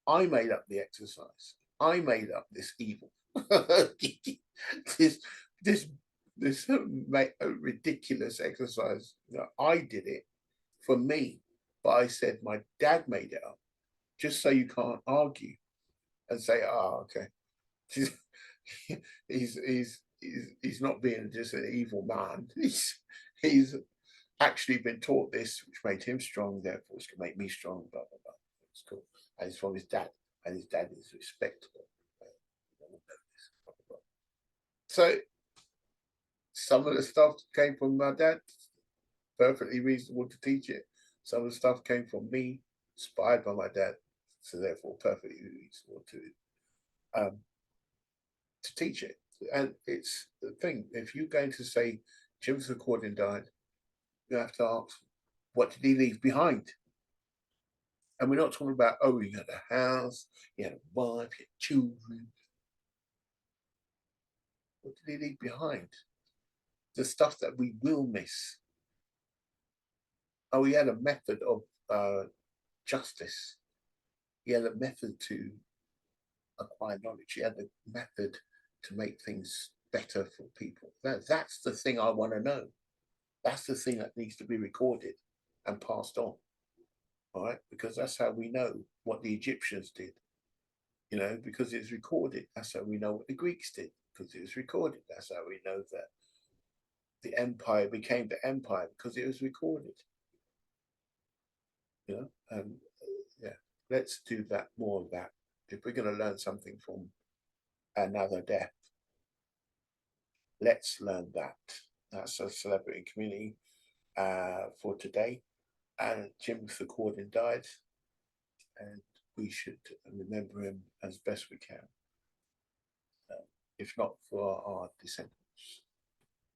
I made up the exercise. I made up this evil. this this this ridiculous exercise. You know, I did it for me, but I said my dad made it up, just so you can't argue and say, "Oh, okay, he's not being just an evil man. He's actually been taught this, which made him strong, therefore it's going to make me strong, blah, blah, blah. It's cool. And it's from his dad, and his dad is respectable. So some of the stuff came from my dad, perfectly reasonable to teach it. Some of the stuff came from me, inspired by my dad, so therefore perfectly reasonable to teach it. And it's the thing, if you're going to say Jim Thakoordin died, you have to ask, what did he leave behind? And we're not talking about, oh, he had a house, he had a wife, he had children. What did he leave behind? The stuff that we will miss. Oh, he had a method of justice. He had a method to acquire knowledge. He had a method to make things better for people. That's the thing I want to know. That's the thing that needs to be recorded and passed on. All right, because that's how we know what the Egyptians did. You know, because it's recorded. That's how we know what the Greeks did, because it was recorded. That's how we know that the empire became the empire, because it was recorded. You know, and yeah, let's do that, more of that. If we're going to learn something from another death, let's learn that. That's a celebrity community for today. And Jim Thakoordin died, and we should remember him as best we can, if not for our descendants,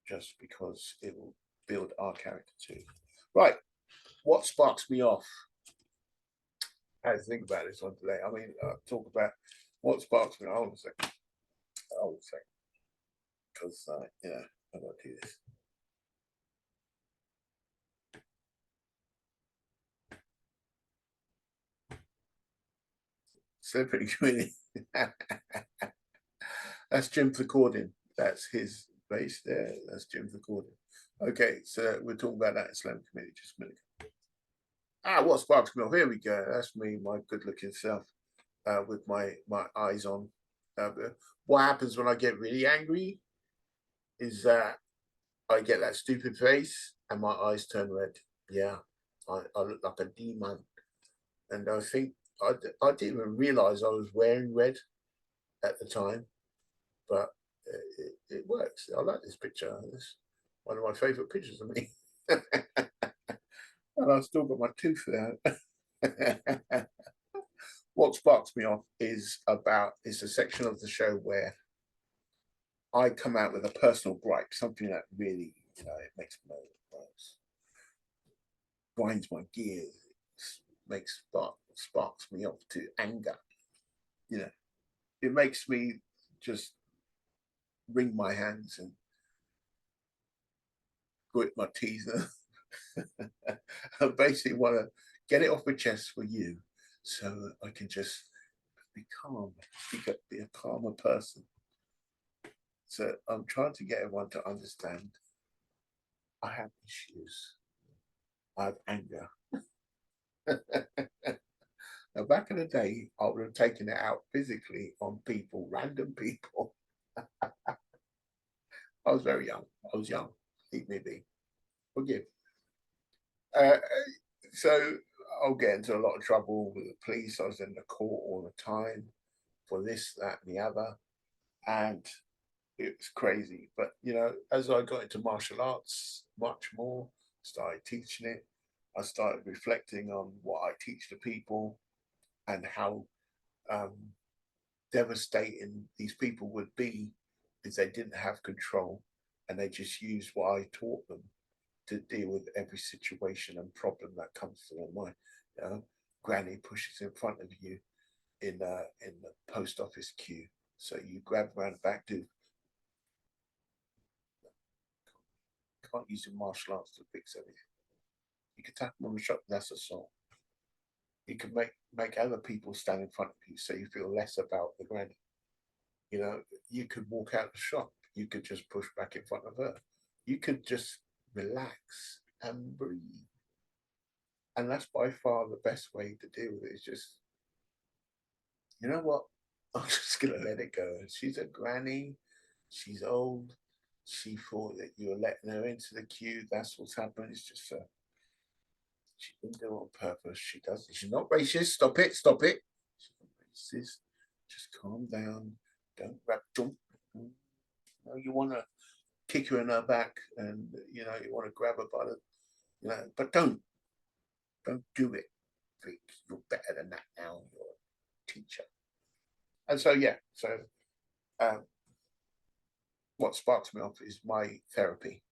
just because it will build our character too. Right, what sparks me off? I had to think about this one today. I mean, talk about what sparks me. Hold on a second. Hold on a second. Because, you know, I've got to do this. Celebrity community. That's Jim Thakoordin. That's his base there. That's Jim Thakoordin. Okay, so we're talking about that Islamic community just a minute ago. What sparks me off? Here we go. That's me, my good-looking self, with my eyes on. What happens when I get really angry is that I get that stupid face and my eyes turn red. Yeah, I look like a demon. And I think I didn't even realize I was wearing red at the time, but it works. I like this picture. It's one of my favorite pictures of me. And I've still got my tooth there. What sparks me off is a section of the show where I come out with a personal gripe, something that really, you know, it makes my nerves, grinds my gears, sparks me off to anger. You know, it makes me just wring my hands and grit my teeth. I basically want to get it off my chest for you, so I can just be calm, be a calmer person. So I'm trying to get everyone to understand I have issues. I have anger. Now, back in the day, I would have taken it out physically on people, random people. I was very young. I was young. Leave me be. Forgive. Uh, so I'll get into a lot of trouble with the police. I was in the court all the time for this, that, and the other. And it was crazy. But, you know, as I got into martial arts much more, started teaching it, I started reflecting on what I teach to people and how devastating these people would be if they didn't have control and they just used what I taught them to deal with every situation and problem that comes to their mind. You know, granny pushes in front of you in the post office queue, so you grab around the back, do can't use your martial arts to fix everything. You can tap them on the shoulder, that's assault. You can make other people stand in front of you so you feel less about the granny. You know, you could walk out the shop, you could just push back in front of her. You could just relax and breathe. And that's by far the best way to deal with it, is just, you know what? I'm just gonna let it go. She's a granny, she's old, she thought that you were letting her into the queue. That's what's happened. It's just she didn't do it on purpose. She does. She's not racist. Stop it. Stop it. She's not racist. Just calm down. Don't grab. Don't. You want to kick her in her back, and you want to grab her by the, but don't do it. You're better than that now. You're a teacher. And so um, what sparks me off is my therapy.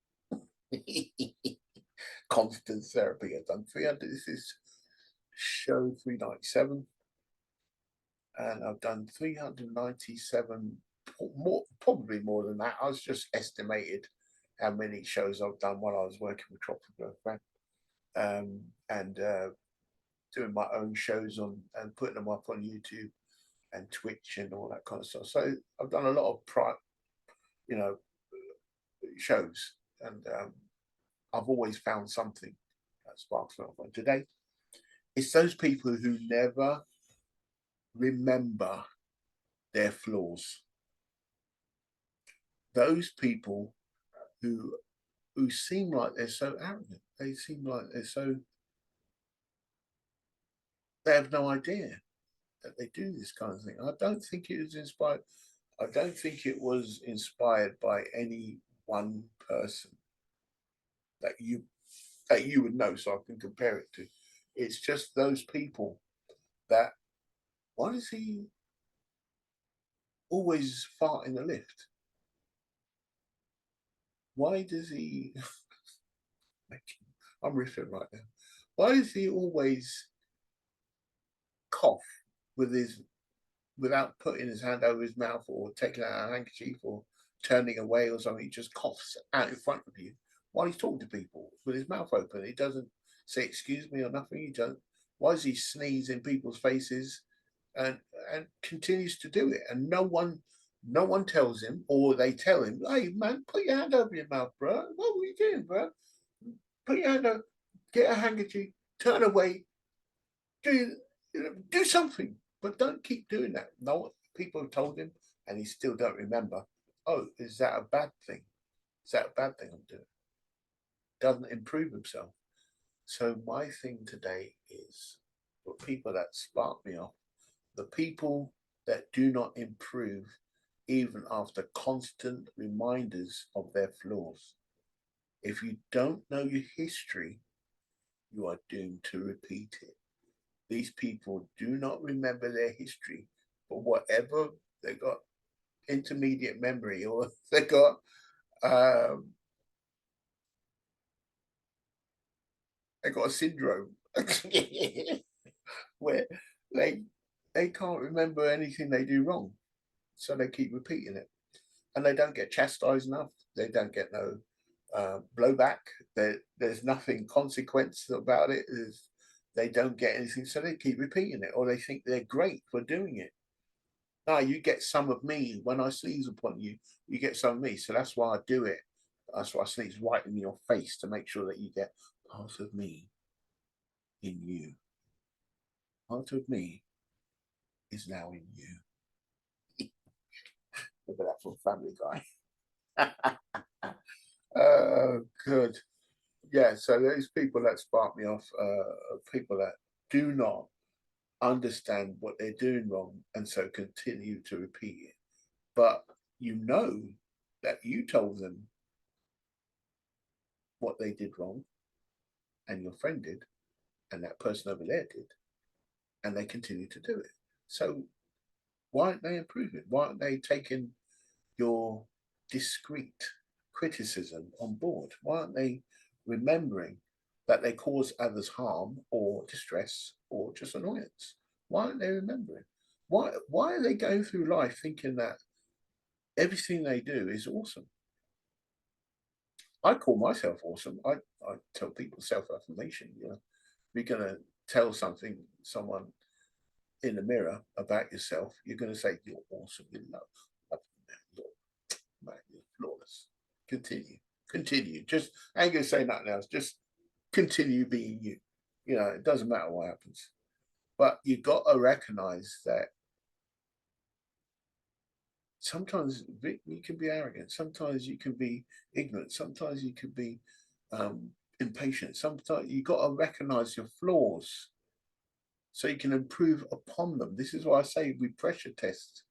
Constant therapy. I've done 300. This is show 397, and I've done 397 more, probably more than that. I was just estimated how many shows I've done while I was working with Tropical and doing my own shows on and putting them up on YouTube and Twitch and all that kind of stuff. So I've done a lot of shows, and I've always found something that sparks me off. And today, it's those people who never remember their flaws. Those people who seem like they're so arrogant. They seem like they have no idea that they do this kind of thing. I don't think it was inspired. I don't think it was inspired by any one person that you would know, so I can compare it to. It's just those people that, why does he always fart in the lift? Why does he I'm riffing right now. Why does he always cough without putting his hand over his mouth or taking out a handkerchief or turning away or something? He just coughs out in front of you while he's talking to people with his mouth open. He doesn't say excuse me or nothing. He don't. Why does he sneeze in people's faces and continues to do it? And no one tells him, or they tell him, hey man, put your hand over your mouth, bro. What were you doing, bro? Put your hand over, get a handkerchief, turn away, do something, but don't keep doing that. No, people have told him, and he still don't remember. Oh, is that a bad thing? Is that a bad thing I'm doing? Doesn't improve himself. So my thing today is for people that spark me off, the people that do not improve even after constant reminders of their flaws. If you don't know your history, you are doomed to repeat it. These people do not remember their history, but whatever they got intermediate memory, or they got a syndrome where they can't remember anything they do wrong, so they keep repeating it, and they don't get chastised enough. They don't get no blowback. There's nothing consequence about it. They don't get anything, so they keep repeating it, or they think they're great for doing it. No, you get some of me when I sneeze upon you. You get some of me, so that's why I do it. That's why I sneeze right in your face to make sure that you get part of me in you. Part of me is now in you. Look at that from Family Guy. Good. Yeah, so those people that spark me off are people that do not understand what they're doing wrong and so continue to repeat it. But you know that you told them what they did wrong, and your friend did, and that person over there did, and they continue to do it. So why aren't they improving? Why aren't they taking your discreet criticism on board? Why aren't they remembering that they cause others harm or distress or just annoyance? Why aren't they remembering? Why are they going through life thinking that everything they do is awesome? I call myself awesome. I tell people self-affirmation. If you're gonna tell someone in the mirror about yourself, you're gonna say you're awesome. You love man, you're flawless. Continue. Just I ain't gonna say nothing else. Just continue being you. It doesn't matter what happens. But you got to recognize that Sometimes you can be arrogant. Sometimes you can be ignorant. Sometimes you can be impatient. Sometimes you got to recognize your flaws so you can improve upon them. This is why I say we pressure test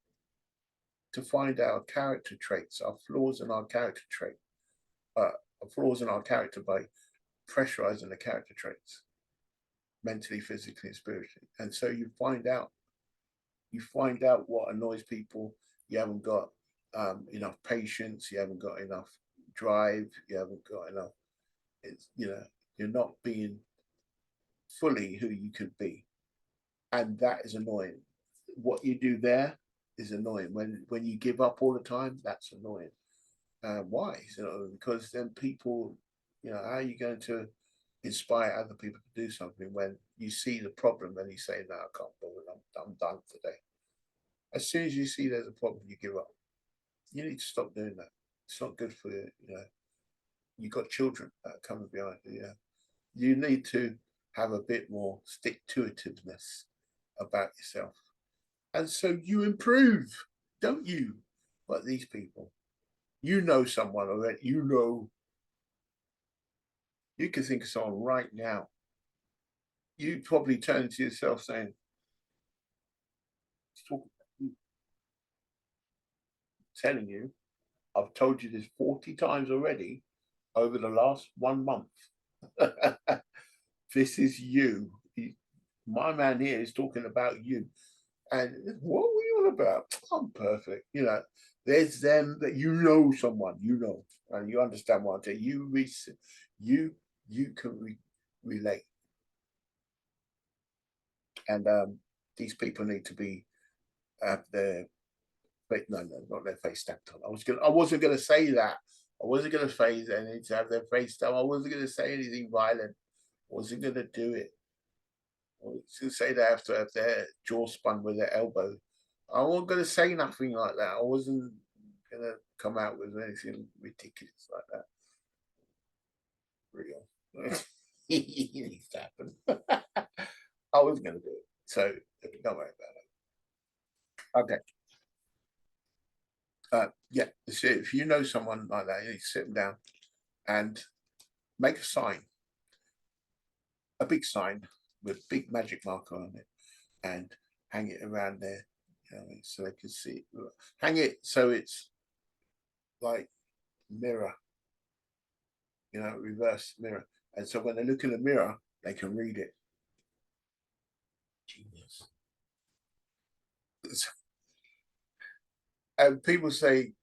to find our character traits, our flaws in our character trait, flaws in our character by pressurizing the character traits, mentally, physically, and spiritually. And so you find out what annoys people. You haven't got enough patience. You haven't got enough drive. You haven't got enough. It's, you're not being fully who you could be, and that is annoying. What you do there is annoying. When you give up all the time, that's annoying. Why? Because then people, how are you going to inspire other people to do something when you see the problem and you say, "No, I can't bother. I'm done today." As soon as you see there's a problem, you give up. You need to stop doing that. It's not good for you. You've got children that come behind you. You need to have a bit more stick-to-itiveness about yourself. And so you improve, don't you? But these people, someone already, you can think of someone right now. You probably turn to yourself saying, telling you, I've told you this 40 times already over the last 1 month. This is you. My man here is talking about you. And what were you on about? I'm perfect. There's them that someone, and you understand what I'm saying. You can relate. And these people need to be their no, not their face stamped on. I wasn't gonna say that. I wasn't gonna phase they need to have their face stamped. I wasn't gonna say anything violent. I wasn't gonna do it. I was gonna say they have to have their jaw spun with their elbow. I wasn't gonna say nothing like that. I wasn't gonna come out with anything ridiculous like that. Real. It needs to happen. I was gonna do it. So don't worry about it. Okay. Yeah, if you know someone like that, you need to sit them down and make a sign, a big sign with big magic marker on it, and hang it around there, so they can see it. Hang it so it's like mirror, reverse mirror. And so when they look in the mirror, they can read it. Genius. And people say,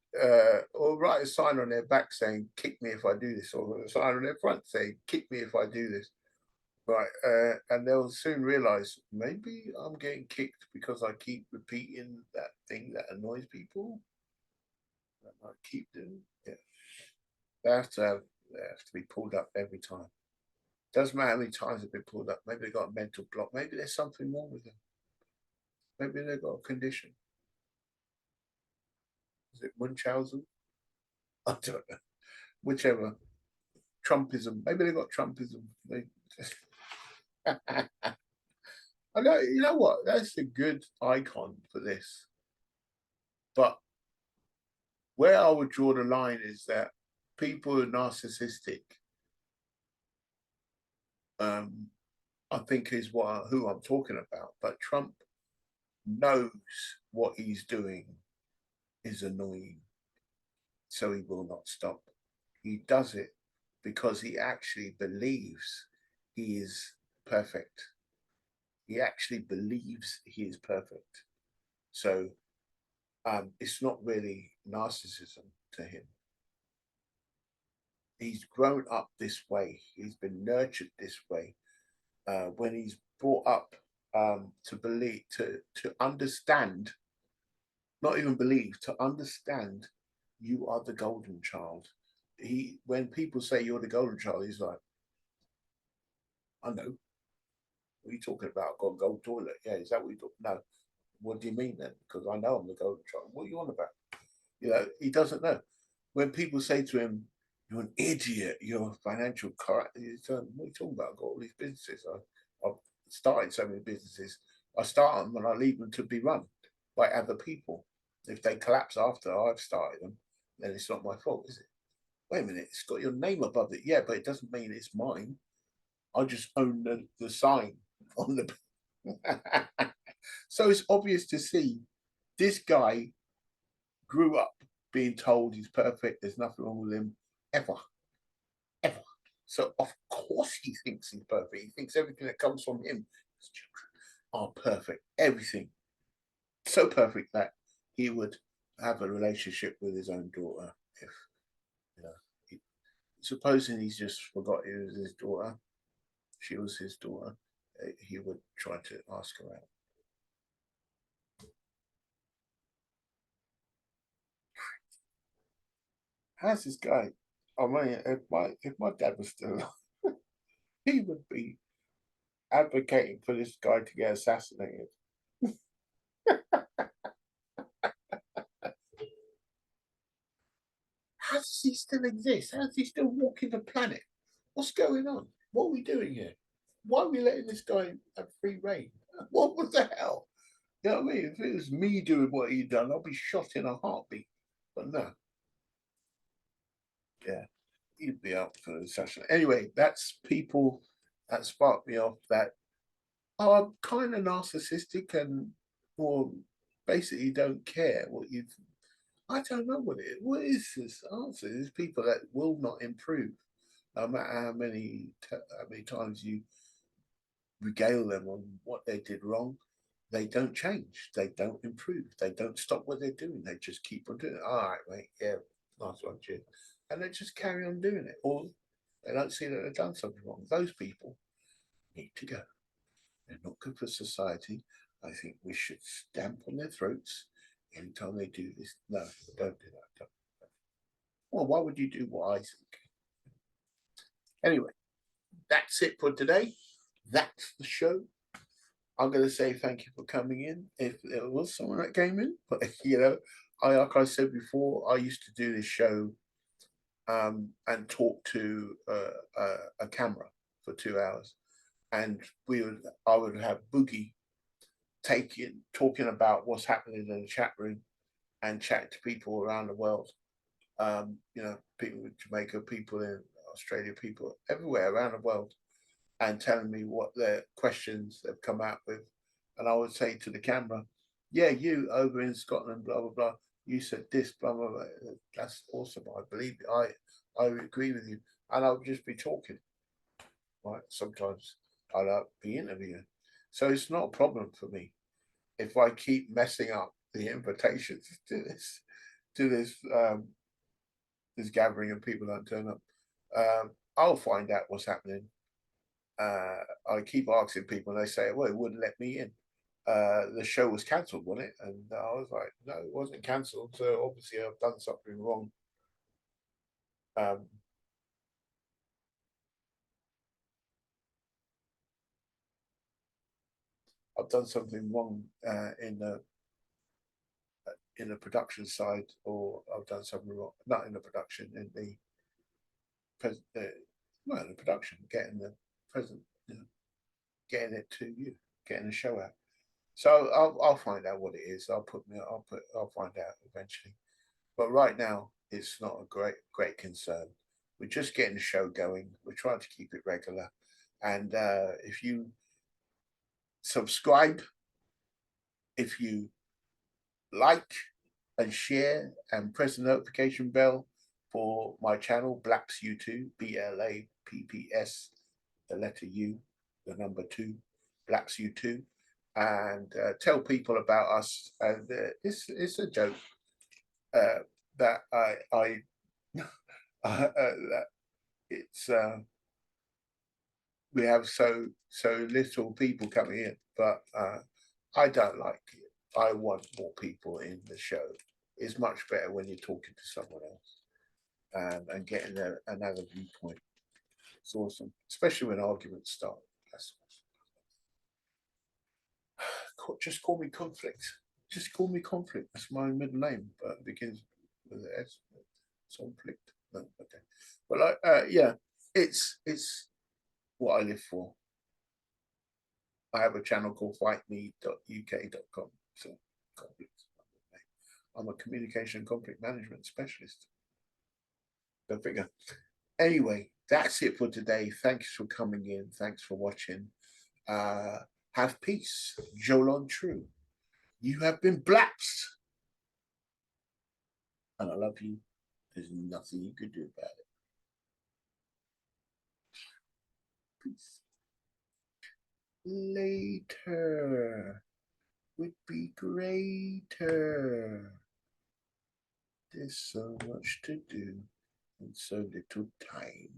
or write a sign on their back saying, "Kick me if I do this," or a sign on their front saying, "Kick me if I do this." Right, and they'll soon realize maybe I'm getting kicked because I keep repeating that thing that annoys people. That I keep doing. Yeah, they have to be pulled up every time. Doesn't matter how many times they've been pulled up. Maybe they got a mental block. Maybe there's something wrong with them. Maybe they've got a condition. Is it Munchausen? I don't know. Whichever. Trumpism. Maybe they got Trumpism. I know. You know what? That's a good icon for this. But where I would draw the line is that people who are narcissistic, I think is who I'm talking about. But Trump knows what he's doing is annoying, so he will not stop. He does it because he actually believes he is perfect. He actually believes he is perfect. So it's not really narcissism to him. He's grown up this way. He's been nurtured this way. When he's brought up to believe, to understand, not even believe, to understand, you are the golden child. When people say you're the golden child, he's like, I know. What are you talking about? I've got a gold toilet. Yeah, is that what you talking? No. What do you mean then? Because I know I'm the golden child. What are you on about? He doesn't know. When people say to him, "You're an idiot. You're a financial corrupt," he's saying, "What are you talking about? I've got all these businesses. I've started so many businesses. I start them and I leave them to be run by other people. If they collapse after I've started them, then it's not my fault, is it? Wait a minute, it's got your name above it. Yeah, but it doesn't mean it's mine. I just own the sign on the. So it's obvious to see this guy grew up being told he's perfect. There's nothing wrong with him ever, ever. So of course he thinks he's perfect. He thinks everything that comes from him are perfect. Everything so perfect that he would have a relationship with his own daughter if, you know, supposing he's just forgot it was his daughter, she was his daughter, he would try to ask her out. How's this guy? I mean, if my dad was still alive, he would be advocating for this guy to get assassinated. How does he still exist? How does he still walk in the planet? What's going on? What are we doing here? Why are we letting this guy have free reign? What was the hell? You know what I mean? If it was me doing what he'd done, I'd be shot in a heartbeat. But no. Yeah, he'd be up for assassination. Anyway, that's people that sparked me off that are kind of narcissistic and or basically don't care what you've. I don't know what it is. What is this answer? There's people that will not improve, no matter how many times you regale them on what they did wrong. They don't change. They don't improve. They don't stop what they're doing. They just keep on doing it. All right, mate. Yeah, nice one, cheers. And they just carry on doing it. Or they don't see that they've done something wrong. Those people need to go. They're not good for society. I think we should stamp on their throats anytime they do this. No, don't do that. Don't. Well, why would you do what I think? Anyway, that's it for today. That's the show. I'm going to say thank you for coming in. If there was someone that came in, but like I said before, I used to do this show and talk to a camera for 2 hours, and I would have Boogie talking about what's happening in the chat room and chat to people around the world. People in Jamaica, people in Australia, people everywhere around the world, and telling me what their questions they've come out with. And I would say to the camera, yeah, you over in Scotland, blah, blah, blah, you said this, blah, blah, blah. That's awesome. I believe it. I agree with you. And I would just be talking. Right. Sometimes I'll be interviewing. So it's not a problem for me. If I keep messing up the invitations to this gathering and people don't turn up, I'll find out what's happening. I keep asking people, and they say, "Well, it wouldn't let me in. The show was cancelled, wasn't it?" And I was like, "No, it wasn't cancelled. So obviously, I've done something wrong." I've done something wrong in the production side, or I've done something wrong, not in the production, in the well, in the production, getting the present, getting it to you, getting the show out. So I'll find out what it is. I'll find out eventually. But right now, it's not a great concern. We're just getting the show going. We're trying to keep it regular. And if you subscribe, if you like and share and press the notification bell for my channel, BLAPPS U2, BLAPPS, the letter U, the number 2, BLAPPS U2, and tell people about us. And it's a joke that I that it's we have so little people coming in, but I don't like it. I want more people in the show. It's much better when you're talking to someone else and getting another viewpoint. It's awesome, especially when arguments start. That's awesome. Just call me Conflict. Just call me Conflict. That's my middle name, but it begins with an S. Conflict. No, okay. But yeah, it's what I live for. I have a channel called fightme.uk.com. So I'm a communication conflict management specialist. Go figure. Anyway, that's it for today. Thanks for coming in. Thanks for watching. Have peace. Jolon True. You have been blapsed. And I love you. There's nothing you can do about it. Peace. Later would be greater. There's so much to do and so little time.